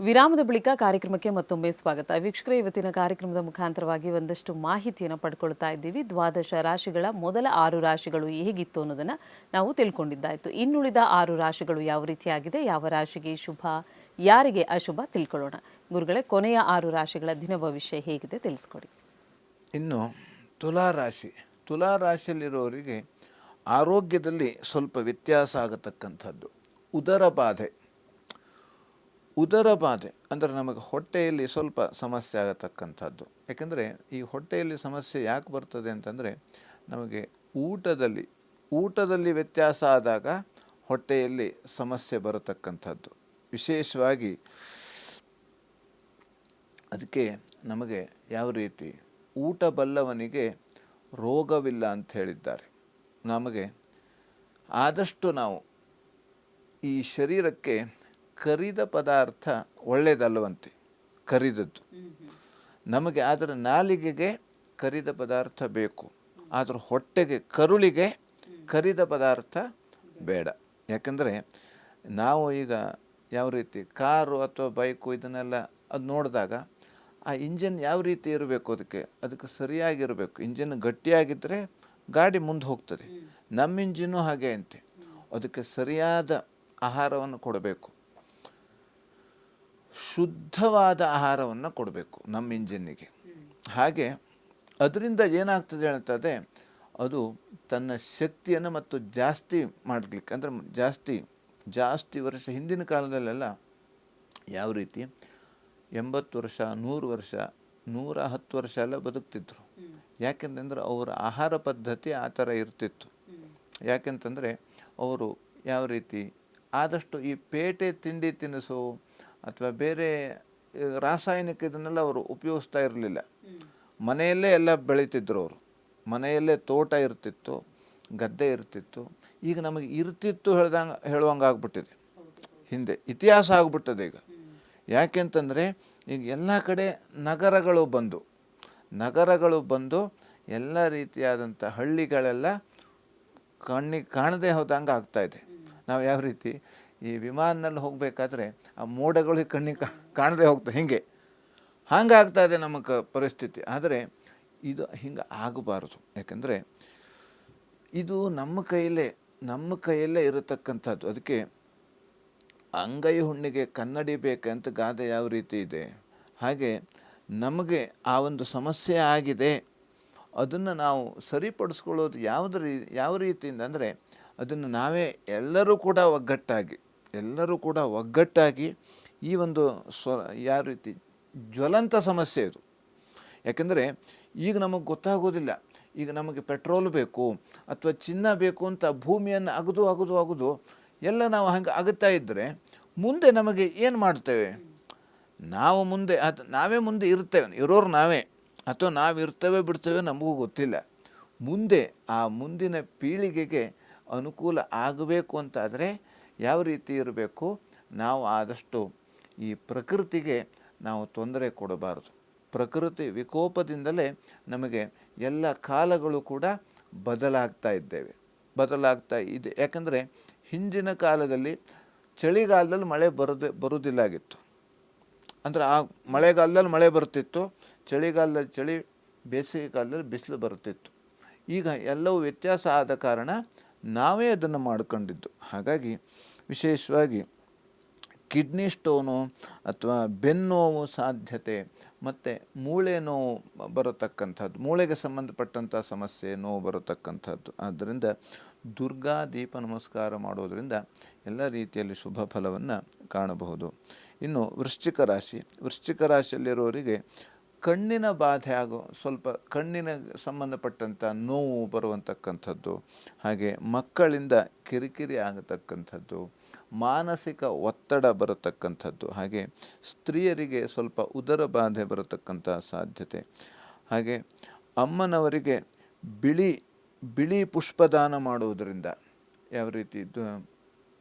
ವಿರಾಮದ ಬಳಿಕ ಕಾರ್ಯಕ್ರಮಕ್ಕೆ ಮತ್ತೊಮ್ಮೆ ಸ್ವಾಗತ. ವೀಕ್ಷಕರೇ, ಇವತ್ತಿನ ಕಾರ್ಯಕ್ರಮದ ಮುಖಾಂತರವಾಗಿ ಒಂದಷ್ಟು ಮಾಹಿತಿಯನ್ನು ಪಡ್ಕೊಳ್ತಾ ಇದ್ದೀವಿ. ದ್ವಾದಶ ರಾಶಿಗಳ ಮೊದಲ 6 ರಾಶಿಗಳು ಹೇಗಿತ್ತು ಅನ್ನೋದನ್ನು ನಾವು ತಿಳ್ಕೊಂಡಿದ್ದಾಯಿತು. ಇನ್ನುಳಿದ 6 ರಾಶಿಗಳು ಯಾವ ರೀತಿಯಾಗಿದೆ, ಯಾವ ರಾಶಿಗೆ ಶುಭ, ಯಾರಿಗೆ ಅಶುಭ ತಿಳ್ಕೊಳ್ಳೋಣ. ಗುರುಗಳೇ, ಕೊನೆಯ 6 ರಾಶಿಗಳ ದಿನ ಭವಿಷ್ಯ ಹೇಗಿದೆ ತಿಳಿಸ್ಕೊಡಿ. ಇನ್ನು ತುಲಾ ರಾಶಿಯಲ್ಲಿರೋರಿಗೆ ಆರೋಗ್ಯದಲ್ಲಿ ಸ್ವಲ್ಪ ವ್ಯತ್ಯಾಸ ಆಗತಕ್ಕಂಥದ್ದು. ಉದರ ಬಾಧೆ ಅಂದರೆ ನಮಗೆ ಹೊಟ್ಟೆಯಲ್ಲಿ ಸ್ವಲ್ಪ ಸಮಸ್ಯೆ ಆಗತಕ್ಕಂಥದ್ದು. ಯಾಕೆಂದರೆ ಈ ಹೊಟ್ಟೆಯಲ್ಲಿ ಸಮಸ್ಯೆ ಯಾಕೆ ಬರ್ತದೆ ಅಂತಂದರೆ, ನಮಗೆ ಊಟದಲ್ಲಿ ವ್ಯತ್ಯಾಸ ಆದಾಗ ಹೊಟ್ಟೆಯಲ್ಲಿ ಸಮಸ್ಯೆ ಬರತಕ್ಕಂಥದ್ದು. ವಿಶೇಷವಾಗಿ ಅದಕ್ಕೆ ನಮಗೆ ಯಾವ ರೀತಿ ಊಟ ಬಲ್ಲವನಿಗೆ ರೋಗವಿಲ್ಲ ಅಂತ ಹೇಳಿದ್ದಾರೆ. ನಮಗೆ ಆದಷ್ಟು ನಾವು ಈ ಶರೀರಕ್ಕೆ ಕರಿದ ಪದಾರ್ಥ ಒಳ್ಳೆಯದಲ್ಲವಂತೆ, ಕರಿದದ್ದು ನಮಗೆ. ಆದರೆ ನಾಲಿಗೆಗೆ ಕರಿದ ಪದಾರ್ಥ ಬೇಕು, ಆದರೆ ಹೊಟ್ಟೆಗೆ ಕರುಳಿಗೆ ಕರಿದ ಪದಾರ್ಥ ಬೇಡ. ಯಾಕಂದರೆ ನಾವು ಈಗ ಯಾವ ರೀತಿ ಕಾರು ಅಥವಾ ಬೈಕು ಇದನ್ನೆಲ್ಲ ಅದು ನೋಡಿದಾಗ ಆ ಇಂಜಿನ್ ಯಾವ ರೀತಿ ಇರಬೇಕು, ಅದಕ್ಕೆ ಸರಿಯಾಗಿರಬೇಕು. ಇಂಜಿನ್ ಗಟ್ಟಿಯಾಗಿದ್ದರೆ ಗಾಡಿ ಮುಂದೆ ಹೋಗ್ತದೆ. ನಮ್ಮ ಇಂಜಿನ್ನು ಹಾಗೆ ಅಂತೆ, ಅದಕ್ಕೆ ಸರಿಯಾದ ಆಹಾರವನ್ನು ಕೊಡಬೇಕು, ಶುದ್ಧವಾದ ಆಹಾರವನ್ನು ಕೊಡಬೇಕು ನಮ್ಮ ಇಂಜಿನ್ನಿಗೆ. ಹಾಗೆ ಅದರಿಂದ ಏನಾಗ್ತದೆ ಹೇಳ್ತದೆ, ಅದು ತನ್ನ ಶಕ್ತಿಯನ್ನು ಮತ್ತು ಜಾಸ್ತಿ ಮಾಡಲಿಕ್ಕೆ, ಅಂದರೆ ಜಾಸ್ತಿ ವರ್ಷ, ಹಿಂದಿನ ಕಾಲದಲ್ಲೆಲ್ಲ ಯಾವ ರೀತಿ 80 ವರ್ಷ 100 ವರ್ಷ 110 ವರ್ಷ ಎಲ್ಲ ಬದುಕ್ತಿದ್ರು. ಯಾಕೆಂತಂದ್ರೆ ಅವರ ಆಹಾರ ಪದ್ಧತಿ ಆ ಥರ ಇರ್ತಿತ್ತು. ಯಾಕೆಂತಂದರೆ ಅವರು ಯಾವ ರೀತಿ ಆದಷ್ಟು ಈ ಪೇಟೆ ತಿಂಡಿ ತಿನಿಸು ಅಥವಾ ಬೇರೆ ರಾಸಾಯನಿಕ ಇದನ್ನೆಲ್ಲ ಅವರು ಉಪಯೋಗಿಸ್ತಾ ಇರಲಿಲ್ಲ. ಮನೆಯಲ್ಲೇ ಎಲ್ಲ ಬೆಳೀತಿದ್ರು ಅವರು. ಮನೆಯಲ್ಲೇ ತೋಟ ಇರ್ತಿತ್ತು, ಗದ್ದೆ ಇರ್ತಿತ್ತು. ಈಗ ನಮಗೆ ಇರ್ತಿತ್ತು ಹೇಳುವಂಗೆ ಆಗ್ಬಿಟ್ಟಿದೆ. ಹಿಂದೆ ಇತಿಹಾಸ ಆಗ್ಬಿಟ್ಟದೆ ಈಗ. ಯಾಕೆಂತಂದರೆ ಈಗ ಎಲ್ಲ ಕಡೆ ನಗರಗಳು ಬಂದು ಎಲ್ಲ ರೀತಿಯಾದಂಥ ಹಳ್ಳಿಗಳೆಲ್ಲ ಕಣ್ಣಿಗೆ ಕಾಣದೇ ಹೋದಂಗೆ ಆಗ್ತಾಯಿದೆ. ನಾವು ಯಾವ ರೀತಿ ಈ ವಿಮಾನಲ್ಲಿ ಹೋಗಬೇಕಾದ್ರೆ ಆ ಮೋಡಗಳಿಗೆ ಕಣ್ಣಿಗೆ ಕಾಣದೇ ಹೋಗ್ತದೆ, ಹಂಗೆ ಆಗ್ತಾಯಿದೆ ನಮ್ಮ ಪರಿಸ್ಥಿತಿ. ಆದರೆ ಇದು ಹಿಂಗೆ ಆಗಬಾರ್ದು. ಯಾಕಂದರೆ ಇದು ನಮ್ಮ ಕೈಯಲ್ಲೇ ಇರತಕ್ಕಂಥದ್ದು. ಅದಕ್ಕೆ ಅಂಗೈ ಹುಣ್ಣಿಗೆ ಕನ್ನಡಿ ಬೇಕಂತ ಗಾದೆ ಯಾವ ರೀತಿ ಇದೆ, ಹಾಗೆ ನಮಗೆ ಆ ಒಂದು ಸಮಸ್ಯೆ ಆಗಿದೆ, ಅದನ್ನು ನಾವು ಸರಿಪಡಿಸ್ಕೊಳ್ಳೋದು ಯಾವ ರೀತಿಯಿಂದ ಅಂದರೆ, ಅದನ್ನು ನಾವೇ ಎಲ್ಲರೂ ಕೂಡ ಒಗ್ಗಟ್ಟಾಗಿ ಈ ಒಂದು ಯಾವ ರೀತಿ ಜ್ವಲಂತ ಸಮಸ್ಯೆ ಇದು. ಯಾಕೆಂದರೆ ಈಗ ನಮಗೆ ಗೊತ್ತಾಗೋದಿಲ್ಲ. ಈಗ ನಮಗೆ ಪೆಟ್ರೋಲ್ ಬೇಕು ಅಥವಾ ಚಿನ್ನ ಬೇಕು ಅಂತ ಭೂಮಿಯನ್ನು ಅಗದು ಎಲ್ಲ ನಾವು ಹಂಗೆ ಆಗುತ್ತಾ ಇದ್ದರೆ ಮುಂದೆ ನಮಗೆ ಏನು ಮಾಡ್ತೇವೆ? ನಾವೇ ಮುಂದೆ ಇರೋರು ನಾವೇ, ಅಥವಾ ನಾವು ಇರ್ತೇವೆ ಬಿಡ್ತೇವೆ ನಮಗೂ ಗೊತ್ತಿಲ್ಲ. ಮುಂದೆ ಆ ಮುಂದಿನ ಪೀಳಿಗೆಗೆ ಅನುಕೂಲ ಆಗಬೇಕು ಅಂತಾದರೆ ಯಾವ ರೀತಿ ಇರಬೇಕು? ನಾವು ಆದಷ್ಟು ಈ ಪ್ರಕೃತಿಗೆ ನಾವು ತೊಂದರೆ ಕೊಡಬಾರದು. ಪ್ರಕೃತಿ ವಿಕೋಪದಿಂದಲೇ ನಮಗೆ ಎಲ್ಲ ಕಾಲಗಳು ಕೂಡ ಬದಲಾಗ್ತಾ ಇದೆ. ಯಾಕಂದರೆ ಹಿಂದಿನ ಕಾಲದಲ್ಲಿ ಚಳಿಗಾಲದಲ್ಲಿ ಮಳೆ ಬರುವುದಿಲ್ಲಾಗಿತ್ತು. ಅಂದರೆ ಆ ಮಳೆಗಾಲದಲ್ಲಿ ಮಳೆ ಬರ್ತಿತ್ತು, ಚಳಿಗಾಲದಲ್ಲಿ ಚಳಿ, ಬೇಸಿಗೆ ಕಾಲದಲ್ಲಿ ಬಿಸಿಲು ಬರ್ತಿತ್ತು. ಈಗ ಎಲ್ಲವೂ ವ್ಯತ್ಯಾಸ ಆದ ಕಾರಣ ನಾವೇ ಅದನ್ನು ಮಾಡ್ಕೊಂಡಿದ್ದು. ಹಾಗಾಗಿ ವಿಶೇಷವಾಗಿ ಕಿಡ್ನಿ ಸ್ಟೋನು ಅಥವಾ ಬೆನ್ನೋವು ಸಾಧ್ಯತೆ ಮತ್ತು ಮೂಳೆ ನೋವು ಬರತಕ್ಕಂಥದ್ದು, ಮೂಳೆಗೆ ಸಂಬಂಧಪಟ್ಟಂಥ ಸಮಸ್ಯೆ ನೋವು ಬರತಕ್ಕಂಥದ್ದು. ಆದ್ದರಿಂದ ದುರ್ಗಾ ದೀಪ ನಮಸ್ಕಾರ ಮಾಡೋದರಿಂದ ಎಲ್ಲ ರೀತಿಯಲ್ಲಿ ಶುಭ ಫಲವನ್ನು ಕಾಣಬಹುದು. ಇನ್ನು ವೃಶ್ಚಿಕ ರಾಶಿಯಲ್ಲಿರೋರಿಗೆ ಕಣ್ಣಿನ ಬಾಧೆ ಸ್ವಲ್ಪ ಕಣ್ಣಿನ ಸಂಬಂಧಪಟ್ಟಂಥ ನೋವು ಬರುವಂತಕ್ಕಂಥದ್ದು, ಹಾಗೆ ಮಕ್ಕಳಿಂದ ಕಿರಿಕಿರಿ ಆಗತಕ್ಕಂಥದ್ದು, ಮಾನಸಿಕ ಒತ್ತಡ ಬರತಕ್ಕಂಥದ್ದು, ಹಾಗೆ ಸ್ತ್ರೀಯರಿಗೆ ಸ್ವಲ್ಪ ಉದರ ಬಾಧೆ ಬರತಕ್ಕಂಥ ಸಾಧ್ಯತೆ, ಹಾಗೆ ಅಮ್ಮನವರಿಗೆ ಬಿಳಿ ಪುಷ್ಪದಾನ ಮಾಡುವುದರಿಂದ ಯಾವ ರೀತಿ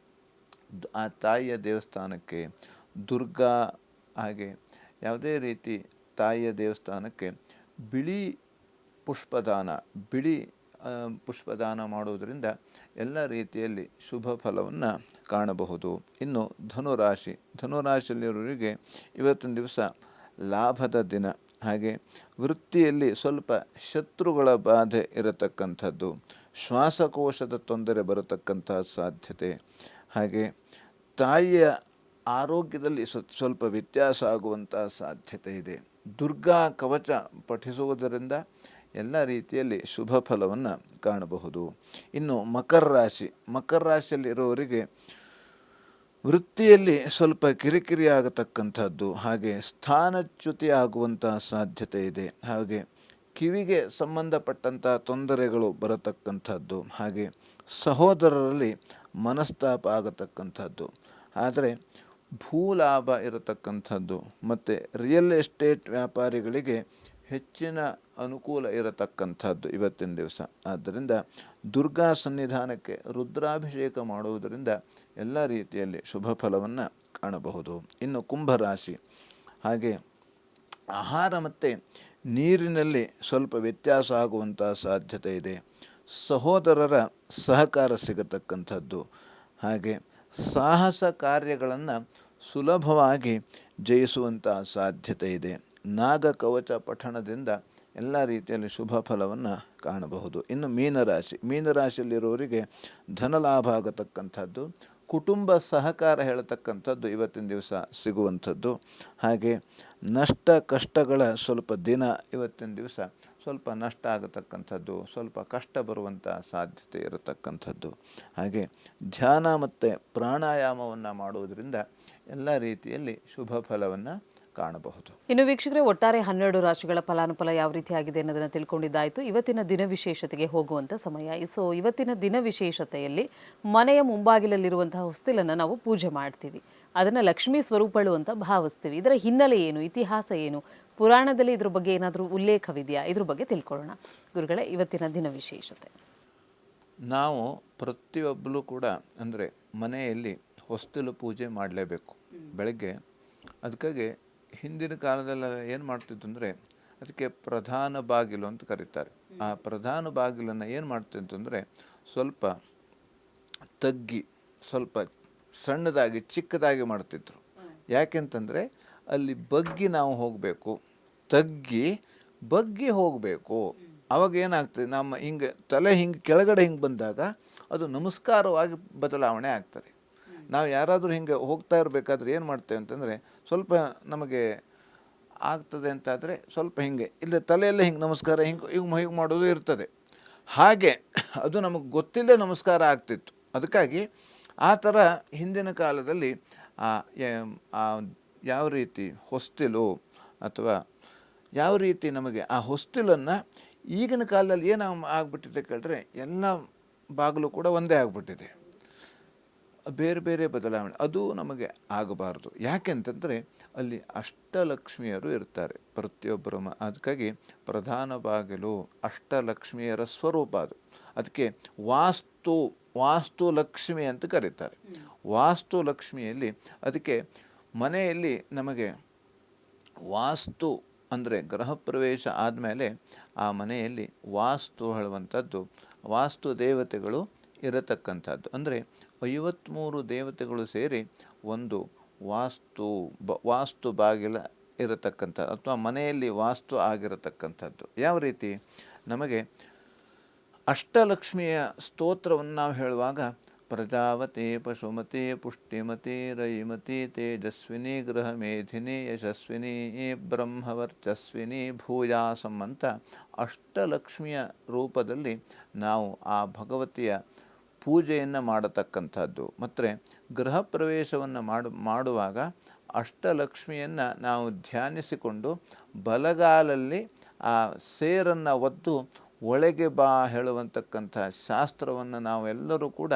ಆ ತಾಯಿಯ ದೇವಸ್ಥಾನಕ್ಕೆ ದುರ್ಗಾ ಹಾಗೆ ಯಾವುದೇ ರೀತಿ ತಾಯಿಯ ದೇವಸ್ಥಾನಕ್ಕೆ ಬಿಳಿ ಪುಷ್ಪದಾನ ಮಾಡುವುದರಿಂದ ಎಲ್ಲ ರೀತಿಯಲ್ಲಿ ಶುಭ ಫಲವನ್ನು ಕಾಣಬಹುದು. ಇನ್ನು ಧನುರಾಶಿಯಲ್ಲಿರೋರಿಗೆ ಇವತ್ತಿನ ದಿವಸ ಲಾಭದ ದಿನ, ಹಾಗೆ ವೃತ್ತಿಯಲ್ಲಿ ಸ್ವಲ್ಪ ಶತ್ರುಗಳ ಬಾಧೆ ಇರತಕ್ಕಂಥದ್ದು, ಶ್ವಾಸಕೋಶದ ತೊಂದರೆ ಬರತಕ್ಕಂಥ ಸಾಧ್ಯತೆ, ಹಾಗೆ ತಾಯಿಯ ಆರೋಗ್ಯದಲ್ಲಿ ಸ್ವಲ್ಪ ವ್ಯತ್ಯಾಸ ಆಗುವಂಥ ಸಾಧ್ಯತೆ ಇದೆ. ದುರ್ಗಾ ಕವಚ ಪಠಿಸುವುದರಿಂದ ಎಲ್ಲ ರೀತಿಯಲ್ಲಿ ಶುಭ ಫಲವನ್ನು ಕಾಣಬಹುದು. ಇನ್ನು ಮಕರ ರಾಶಿಯಲ್ಲಿರುವವರಿಗೆ ವೃತ್ತಿಯಲ್ಲಿ ಸ್ವಲ್ಪ ಕಿರಿಕಿರಿ ಆಗತಕ್ಕಂಥದ್ದು, ಹಾಗೆ ಸ್ಥಾನಚ್ಯುತಿ ಆಗುವಂಥ ಸಾಧ್ಯತೆ ಇದೆ, ಹಾಗೆ ಕಿವಿಗೆ ಸಂಬಂಧಪಟ್ಟಂಥ ತೊಂದರೆಗಳು ಬರತಕ್ಕಂಥದ್ದು, ಹಾಗೆ ಸಹೋದರರಲ್ಲಿ ಮನಸ್ತಾಪ ಆಗತಕ್ಕಂಥದ್ದು. ಆದರೆ ಭೂಲಾಭ ಇರತಕ್ಕಂಥದ್ದು ಮತ್ತು ರಿಯಲ್ ಎಸ್ಟೇಟ್ ವ್ಯಾಪಾರಿಗಳಿಗೆ ಹೆಚ್ಚಿನ ಅನುಕೂಲ ಇರತಕ್ಕಂಥದ್ದು ಇವತ್ತಿನ ದಿವಸ. ಆದ್ದರಿಂದ ದುರ್ಗಾ ಸನ್ನಿಧಾನಕ್ಕೆ ರುದ್ರಾಭಿಷೇಕ ಮಾಡುವುದರಿಂದ ಎಲ್ಲ ರೀತಿಯಲ್ಲಿ ಶುಭ ಫಲವನ್ನು ಕಾಣಬಹುದು. ಇನ್ನು ಕುಂಭರಾಶಿ, ಹಾಗೆ ಆಹಾರ ಮತ್ತು ನೀರಿನಲ್ಲಿ ಸ್ವಲ್ಪ ವ್ಯತ್ಯಾಸ ಆಗುವಂಥ ಸಾಧ್ಯತೆ ಇದೆ, ಸಹೋದರರ ಸಹಕಾರ ಸಿಗತಕ್ಕಂಥದ್ದು, ಹಾಗೆ ಸಾಹಸ ಕಾರ್ಯಗಳನ್ನು ಸುಲಭವಾಗಿ ಜಯಿಸುವಂಥ ಸಾಧ್ಯತೆ ಇದೆ. ನಾಗಕವಚ ಪಠಣದಿಂದ ಎಲ್ಲ ರೀತಿಯಲ್ಲಿ ಶುಭ ಫಲವನ್ನು ಕಾಣಬಹುದು. ಇನ್ನು ಮೀನರಾಶಿಯಲ್ಲಿರೋರಿಗೆ ಧನಲಾಭ ಆಗತಕ್ಕಂಥದ್ದು, ಕುಟುಂಬ ಸಹಕಾರ ಹೇಳತಕ್ಕಂಥದ್ದು ಇವತ್ತಿನ ದಿವಸ ಸಿಗುವಂಥದ್ದು, ಹಾಗೆ ಕಷ್ಟಗಳ ಸ್ವಲ್ಪ ದಿನ ಇವತ್ತಿನ ದಿವಸ ಸ್ವಲ್ಪ ನಷ್ಟ ಆಗತಕ್ಕಂಥದ್ದು, ಸ್ವಲ್ಪ ಕಷ್ಟ ಬರುವಂಥ ಸಾಧ್ಯತೆ ಇರತಕ್ಕಂಥದ್ದು, ಹಾಗೆ ಧ್ಯಾನ ಮತ್ತು ಪ್ರಾಣಾಯಾಮವನ್ನು ಮಾಡುವುದರಿಂದ ಎಲ್ಲ ರೀತಿಯಲ್ಲಿ ಶುಭ ಫಲವನ್ನು ಕಾಣಬಹುದು. ಇನ್ನು ವೀಕ್ಷಕರೇ, ಒಟ್ಟಾರೆ 12 ರಾಶಿಗಳ ಫಲಾನುಫಲ ಯಾವ ರೀತಿಯಾಗಿದೆ ಅನ್ನೋದನ್ನು ತಿಳ್ಕೊಂಡಿದ್ದಾಯಿತು. ಇವತ್ತಿನ ದಿನ ವಿಶೇಷತೆಗೆ ಹೋಗುವಂಥ ಸಮಯ. ಸೊ ಇವತ್ತಿನ ದಿನ ವಿಶೇಷತೆಯಲ್ಲಿ ಮನೆಯ ಮುಂಬಾಗಿಲಲ್ಲಿರುವಂತಹ ಹೊಸ್ತಿಲನ್ನು ನಾವು ಪೂಜೆ ಮಾಡ್ತೀವಿ, ಅದನ್ನು ಲಕ್ಷ್ಮೀ ಸ್ವರೂಪಳು ಅಂತ ಭಾವಿಸ್ತೀವಿ. ಇದರ ಹಿನ್ನೆಲೆ ಏನು, ಇತಿಹಾಸ ಏನು, ಪುರಾಣದಲ್ಲಿ ಇದ್ರ ಬಗ್ಗೆ ಏನಾದರೂ ಉಲ್ಲೇಖವಿದೆಯಾ, ಇದ್ರ ಬಗ್ಗೆ ತಿಳ್ಕೊಳ್ಳೋಣ. ಗುರುಗಳೇ, ಇವತ್ತಿನ ದಿನ ವಿಶೇಷತೆ. ನಾವು ಪ್ರತಿಯೊಬ್ಬರು ಕೂಡ ಅಂದರೆ ಮನೆಯಲ್ಲಿ ಹೊಸ್ತಿಲು ಪೂಜೆ ಮಾಡಲೇಬೇಕು ಬೆಳಗ್ಗೆ. ಅದಕ್ಕಾಗಿ ಹಿಂದಿನ ಕಾಲದಲ್ಲ ಏನು ಮಾಡ್ತಿದ್ದು ಅಂದರೆ ಅದಕ್ಕೆ ಪ್ರಧಾನ ಬಾಗಿಲು ಅಂತ ಕರೀತಾರೆ. ಆ ಪ್ರಧಾನ ಬಾಗಿಲನ್ನು ಏನು ಮಾಡ್ತಿತ್ತು ಅಂತಂದರೆ ಸ್ವಲ್ಪ ತಗ್ಗಿ, ಸ್ವಲ್ಪ ಸಣ್ಣದಾಗಿ ಚಿಕ್ಕದಾಗಿ ಮಾಡ್ತಿದ್ರು. ಯಾಕೆಂತಂದರೆ ಅಲ್ಲಿ ನಾವು ಹೋಗಬೇಕು, ಬಗ್ಗಿ ಹೋಗಬೇಕು. ಅವಾಗ ಏನಾಗ್ತದೆ, ನಮ್ಮ ಹಿಂಗೆ ತಲೆ ಹಿಂಗೆ ಕೆಳಗಡೆ ಬಂದಾಗ ಅದು ನಮಸ್ಕಾರವಾಗಿ ಬದಲಾವಣೆ ಆಗ್ತದೆ. ನಾವು ಯಾರಾದರೂ ಹಿಂಗೆ ಹೋಗ್ತಾ ಇರಬೇಕಾದ್ರೆ ಏನು ಮಾಡ್ತೇವೆ ಅಂತಂದರೆ ಸ್ವಲ್ಪ ನಮಗೆ ಆಗ್ತದೆ ಅಂತಾದರೆ ಸ್ವಲ್ಪ ಹಿಂಗೆ ಇಲ್ಲ ತಲೆಯಲ್ಲೇ ಹಿಂಗೆ ನಮಸ್ಕಾರ ಹೀಗೆ ಮಾಡೋದು ಇರ್ತದೆ. ಹಾಗೆ ಅದು ನಮಗೆ ಗೊತ್ತಿಲ್ಲದೆ ನಮಸ್ಕಾರ ಆಗ್ತಿತ್ತು. ಅದಕ್ಕಾಗಿ ಆ ಥರ ಹಿಂದಿನ ಕಾಲದಲ್ಲಿ ಯಾವ ರೀತಿ ಹೊಸ್ತಿಲು ಅಥವಾ ಯಾವ ರೀತಿ ನಮಗೆ ಆ ಹೊಸ್ತಿಲನ್ನು ಈಗಿನ ಕಾಲದಲ್ಲಿ ಏನು ಆಗಿಬಿಟ್ಟಿದೆ ಕೇಳಿದ್ರೆ ಎಲ್ಲ ಬಾಗಿಲು ಕೂಡ ಒಂದೇ ಆಗಿಬಿಟ್ಟಿದೆ, ಬೇರೆ ಬೇರೆ ಬದಲಾವಣೆ. ಅದು ನಮಗೆ ಆಗಬಾರ್ದು. ಯಾಕೆಂತಂದರೆ ಅಲ್ಲಿ ಅಷ್ಟಲಕ್ಷ್ಮಿಯರು ಇರ್ತಾರೆ ಪ್ರತಿಯೊಬ್ಬರ ಅದಕ್ಕಾಗಿ ಪ್ರಧಾನ ಬಾಗಿಲು ಅಷ್ಟಲಕ್ಷ್ಮಿಯರ ಸ್ವರೂಪ ಅದು. ಅದಕ್ಕೆ ವಾಸ್ತು ಲಕ್ಷ್ಮಿ ಅಂತ ಕರೀತಾರೆ. ವಾಸ್ತು ಲಕ್ಷ್ಮಿಯಲ್ಲಿ ಅದಕ್ಕೆ ಮನೆಯಲ್ಲಿ ನಮಗೆ ವಾಸ್ತು ಅಂದರೆ ಗೃಹ ಪ್ರವೇಶ ಆದಮೇಲೆ ಆ ಮನೆಯಲ್ಲಿ ವಾಸ್ತು ಹೇಳುವಂಥದ್ದು, ವಾಸ್ತು ದೇವತೆಗಳು ಇರತಕ್ಕಂಥದ್ದು. ಅಂದರೆ 53 ದೇವತೆಗಳು ಸೇರಿ ಒಂದು ವಾಸ್ತು ಬಾಗಿಲ ಇರತಕ್ಕಂಥದ್ದು ಅಥವಾ ಮನೆಯಲ್ಲಿ ವಾಸ್ತು ಆಗಿರತಕ್ಕಂಥದ್ದು. ಯಾವ ರೀತಿ ನಮಗೆ ಅಷ್ಟಲಕ್ಷ್ಮಿಯ ಸ್ತೋತ್ರವನ್ನು ನಾವು ಹೇಳುವಾಗ ಪ್ರಜಾವತಿ ಪಶುಮತಿ ಪುಷ್ಟಿಮತಿ ರಯಿಮತಿ ತೇಜಸ್ವಿನಿ ಗೃಹಮೇಧಿನಿ ಯಶಸ್ವಿನಿ ಬ್ರಹ್ಮವರ್ಚಸ್ವಿನಿ ಭೂಯಾಸಂ ಅಂತ ಅಷ್ಟಲಕ್ಷ್ಮಿಯ ರೂಪದಲ್ಲಿ ನಾವು ಆ ಭಗವತಿಯ ಪೂಜೆಯನ್ನು ಮಾಡತಕ್ಕಂಥದ್ದು. ಮತ್ತು ಗೃಹ ಪ್ರವೇಶವನ್ನು ಮಾಡುವಾಗ ಅಷ್ಟಲಕ್ಷ್ಮಿಯನ್ನು ನಾವು ಧ್ಯಾನಿಸಿಕೊಂಡು ಬಲಗಾಲಲ್ಲಿ ಆ ಸೇರನ್ನು ಒದ್ದು ಒಳಗೆ ಬಾ ಹೇಳುವಂತಕ್ಕಂಥ ಶಾಸ್ತ್ರವನ್ನು ನಾವೆಲ್ಲರೂ ಕೂಡ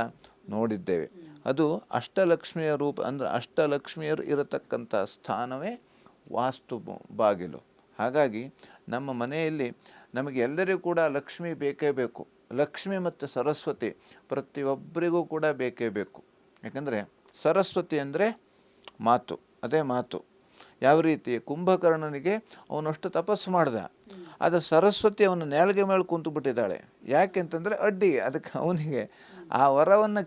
ನೋಡಿದ್ದೇವೆ. ಅದು ಅಷ್ಟಲಕ್ಷ್ಮಿಯ ರೂಪ, ಅಂದರೆ ಅಷ್ಟಲಕ್ಷ್ಮಿಯರು ಇರತಕ್ಕಂಥ ಸ್ಥಾನವೇ ವಾಸ್ತು ಬಾಗಿಲು. ಹಾಗಾಗಿ ನಮ್ಮ ಮನೆಯಲ್ಲಿ ನಮಗೆ ಎಲ್ಲರಿಗೂ ಕೂಡ ಲಕ್ಷ್ಮಿ ಬೇಕೇ ಬೇಕು. ಲಕ್ಷ್ಮಿ ಮತ್ತು ಸರಸ್ವತಿ ಪ್ರತಿಯೊಬ್ಬರಿಗೂ ಕೂಡ ಬೇಕೇ ಬೇಕು. ಯಾಕಂದರೆ ಸರಸ್ವತಿ ಅಂದರೆ ಮಾತು, ಅದೇ ಮಾತು. ಯಾವ ರೀತಿ ಕುಂಭಕರ್ಣನಿಗೆ ಅವನಷ್ಟು ತಪಸ್ಸು ಮಾಡ್ದ, ಆದರೆ ಸರಸ್ವತಿ ಅವನ ನೆಲಗೆ ಮೇಲೆ ಕುಂತು ಬಿಟ್ಟಿದ್ದಾಳೆ. ಯಾಕೆಂತಂದರೆ ಅಡ್ಡಿ ಅದಕ್ಕೆ ಅವನಿಗೆ ಆ ವರವನ್ನು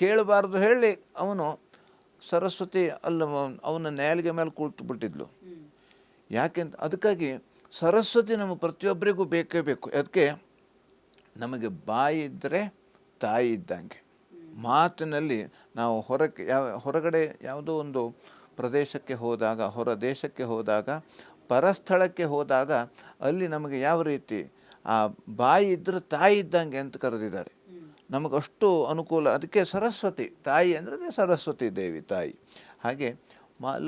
ಕೇಳಬಾರ್ದು ಹೇಳಿ ಅವನು ಸರಸ್ವತಿ ಅವನ ನೆಲಗೆ ಮೇಲೆ ಕೂತು ಬಿಟ್ಟಿದ್ಲು. ಯಾಕೆಂತ ಅದಕ್ಕಾಗಿ ಸರಸ್ವತಿ ನಮ್ಮ ಪ್ರತಿಯೊಬ್ಬರಿಗೂ ಬೇಕೇ ಬೇಕು. ಅದಕ್ಕೆ ನಮಗೆ ಬಾಯಿ ಇದ್ದರೆ ತಾಯಿ ಇದ್ದಂಗೆ. ಮಾತಿನಲ್ಲಿ ನಾವು ಹೊರಗಡೆ ಯಾವುದೋ ಒಂದು ಪ್ರದೇಶಕ್ಕೆ ಹೋದಾಗ, ಹೊರ ದೇಶಕ್ಕೆ ಹೋದಾಗ, ಪರಸ್ಥಳಕ್ಕೆ ಹೋದಾಗ ಅಲ್ಲಿ ನಮಗೆ ಯಾವ ರೀತಿ ಆ ಬಾಯಿ ಇದ್ದರೆ ತಾಯಿ ಇದ್ದಂಗೆ ಅಂತ ಕರೆದಿದ್ದಾರೆ. ನಮಗಷ್ಟು ಅನುಕೂಲ. ಅದಕ್ಕೆ ಸರಸ್ವತಿ ತಾಯಿ ಅಂದರೆ ಸರಸ್ವತಿ ದೇವಿ ತಾಯಿ. ಹಾಗೆ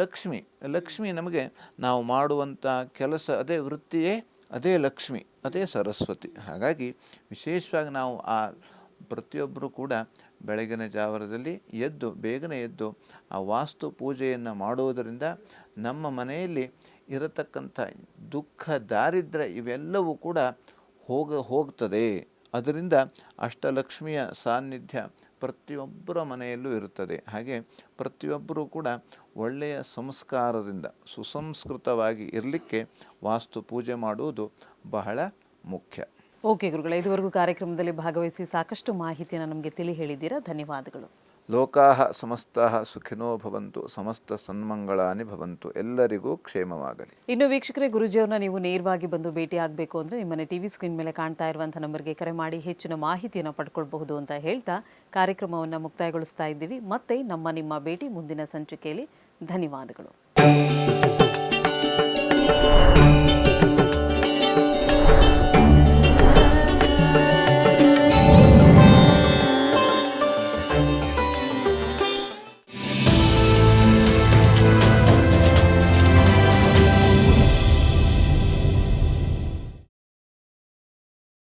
ಲಕ್ಷ್ಮಿ ನಮಗೆ ನಾವು ಮಾಡುವಂಥ ಕೆಲಸ, ಅದೇ ವೃತ್ತಿಯೇ ಅದೇ ಲಕ್ಷ್ಮಿ, ಅದೇ ಸರಸ್ವತಿ. ಹಾಗಾಗಿ ವಿಶೇಷವಾಗಿ ನಾವು ಆ ಪ್ರತಿಯೊಬ್ಬರೂ ಕೂಡ ಬೆಳಗಿನ ಜಾವದಲ್ಲಿ ಬೇಗನೆ ಎದ್ದು ಆ ವಾಸ್ತು ಪೂಜೆಯನ್ನು ಮಾಡುವುದರಿಂದ ನಮ್ಮ ಮನೆಯಲ್ಲಿ ಇರತಕ್ಕಂಥ ದುಃಖ, ದಾರಿದ್ರ್ಯ ಇವೆಲ್ಲವೂ ಕೂಡ ಹೋಗ್ತದೆ. ಅದರಿಂದ ಅಷ್ಟಲಕ್ಷ್ಮಿಯ ಸಾನ್ನಿಧ್ಯ ಪ್ರತಿಯೊಬ್ಬರ ಮನೆಯಲ್ಲೂ ಇರುತ್ತದೆ. ಹಾಗೆ ಪ್ರತಿಯೊಬ್ಬರೂ ಕೂಡ ಒಳ್ಳೆಯ ಸಂಸ್ಕಾರದಿಂದ ಸುಸಂಸ್ಕೃತವಾಗಿ ಇರಲಿಕ್ಕೆ ವಾಸ್ತು ಪೂಜೆ ಮಾಡುವುದು ಬಹಳ ಮುಖ್ಯ. ಓಕೆ ಗುರುಗಳೇ, ಇದುವರೆಗೂ ಕಾರ್ಯಕ್ರಮದಲ್ಲಿ ಭಾಗವಹಿಸಿ ಸಾಕಷ್ಟು ಮಾಹಿತಿಯನ್ನು ನಮಗೆ ತಿಳಿ ಹೇಳಿದ್ದೀರಾ. ಧನ್ಯವಾದಗಳು. ಲೋಕಾಹ ಸಮಸ್ತಾಹ ಸುಖಿನೋ ಭವಂತು, ಸಮಸ್ತ ಸನ್ಮಂಗಳಾನಿ ಭವಂತು. ಎಲ್ಲರಿಗೂ ಕ್ಷೇಮವಾಗಲಿ. ಇನ್ನು ವೀಕ್ಷಕರೇ, ಗುರುಜಿಯವ್ರನ್ನ ನೀವು ನೇರವಾಗಿ ಬಂದು ಭೇಟಿ ಆಗಬೇಕು ಅಂದರೆ ನಿಮ್ಮನೆ ಟಿವಿ ಸ್ಕ್ರೀನ್ ಮೇಲೆ ಕಾಣ್ತಾ ಇರುವಂಥ ನಂಬರ್ಗೆ ಕರೆ ಮಾಡಿ ಹೆಚ್ಚಿನ ಮಾಹಿತಿಯನ್ನು ಪಡ್ಕೊಳ್ಬಹುದು ಅಂತ ಹೇಳ್ತಾ ಕಾರ್ಯಕ್ರಮವನ್ನು ಮುಕ್ತಾಯಗೊಳಿಸ್ತಾ ಇದ್ದೀವಿ. ಮತ್ತೆ ನಿಮ್ಮ ಭೇಟಿ ಮುಂದಿನ ಸಂಚಿಕೆಯಲ್ಲಿ. ಧನ್ಯವಾದಗಳು.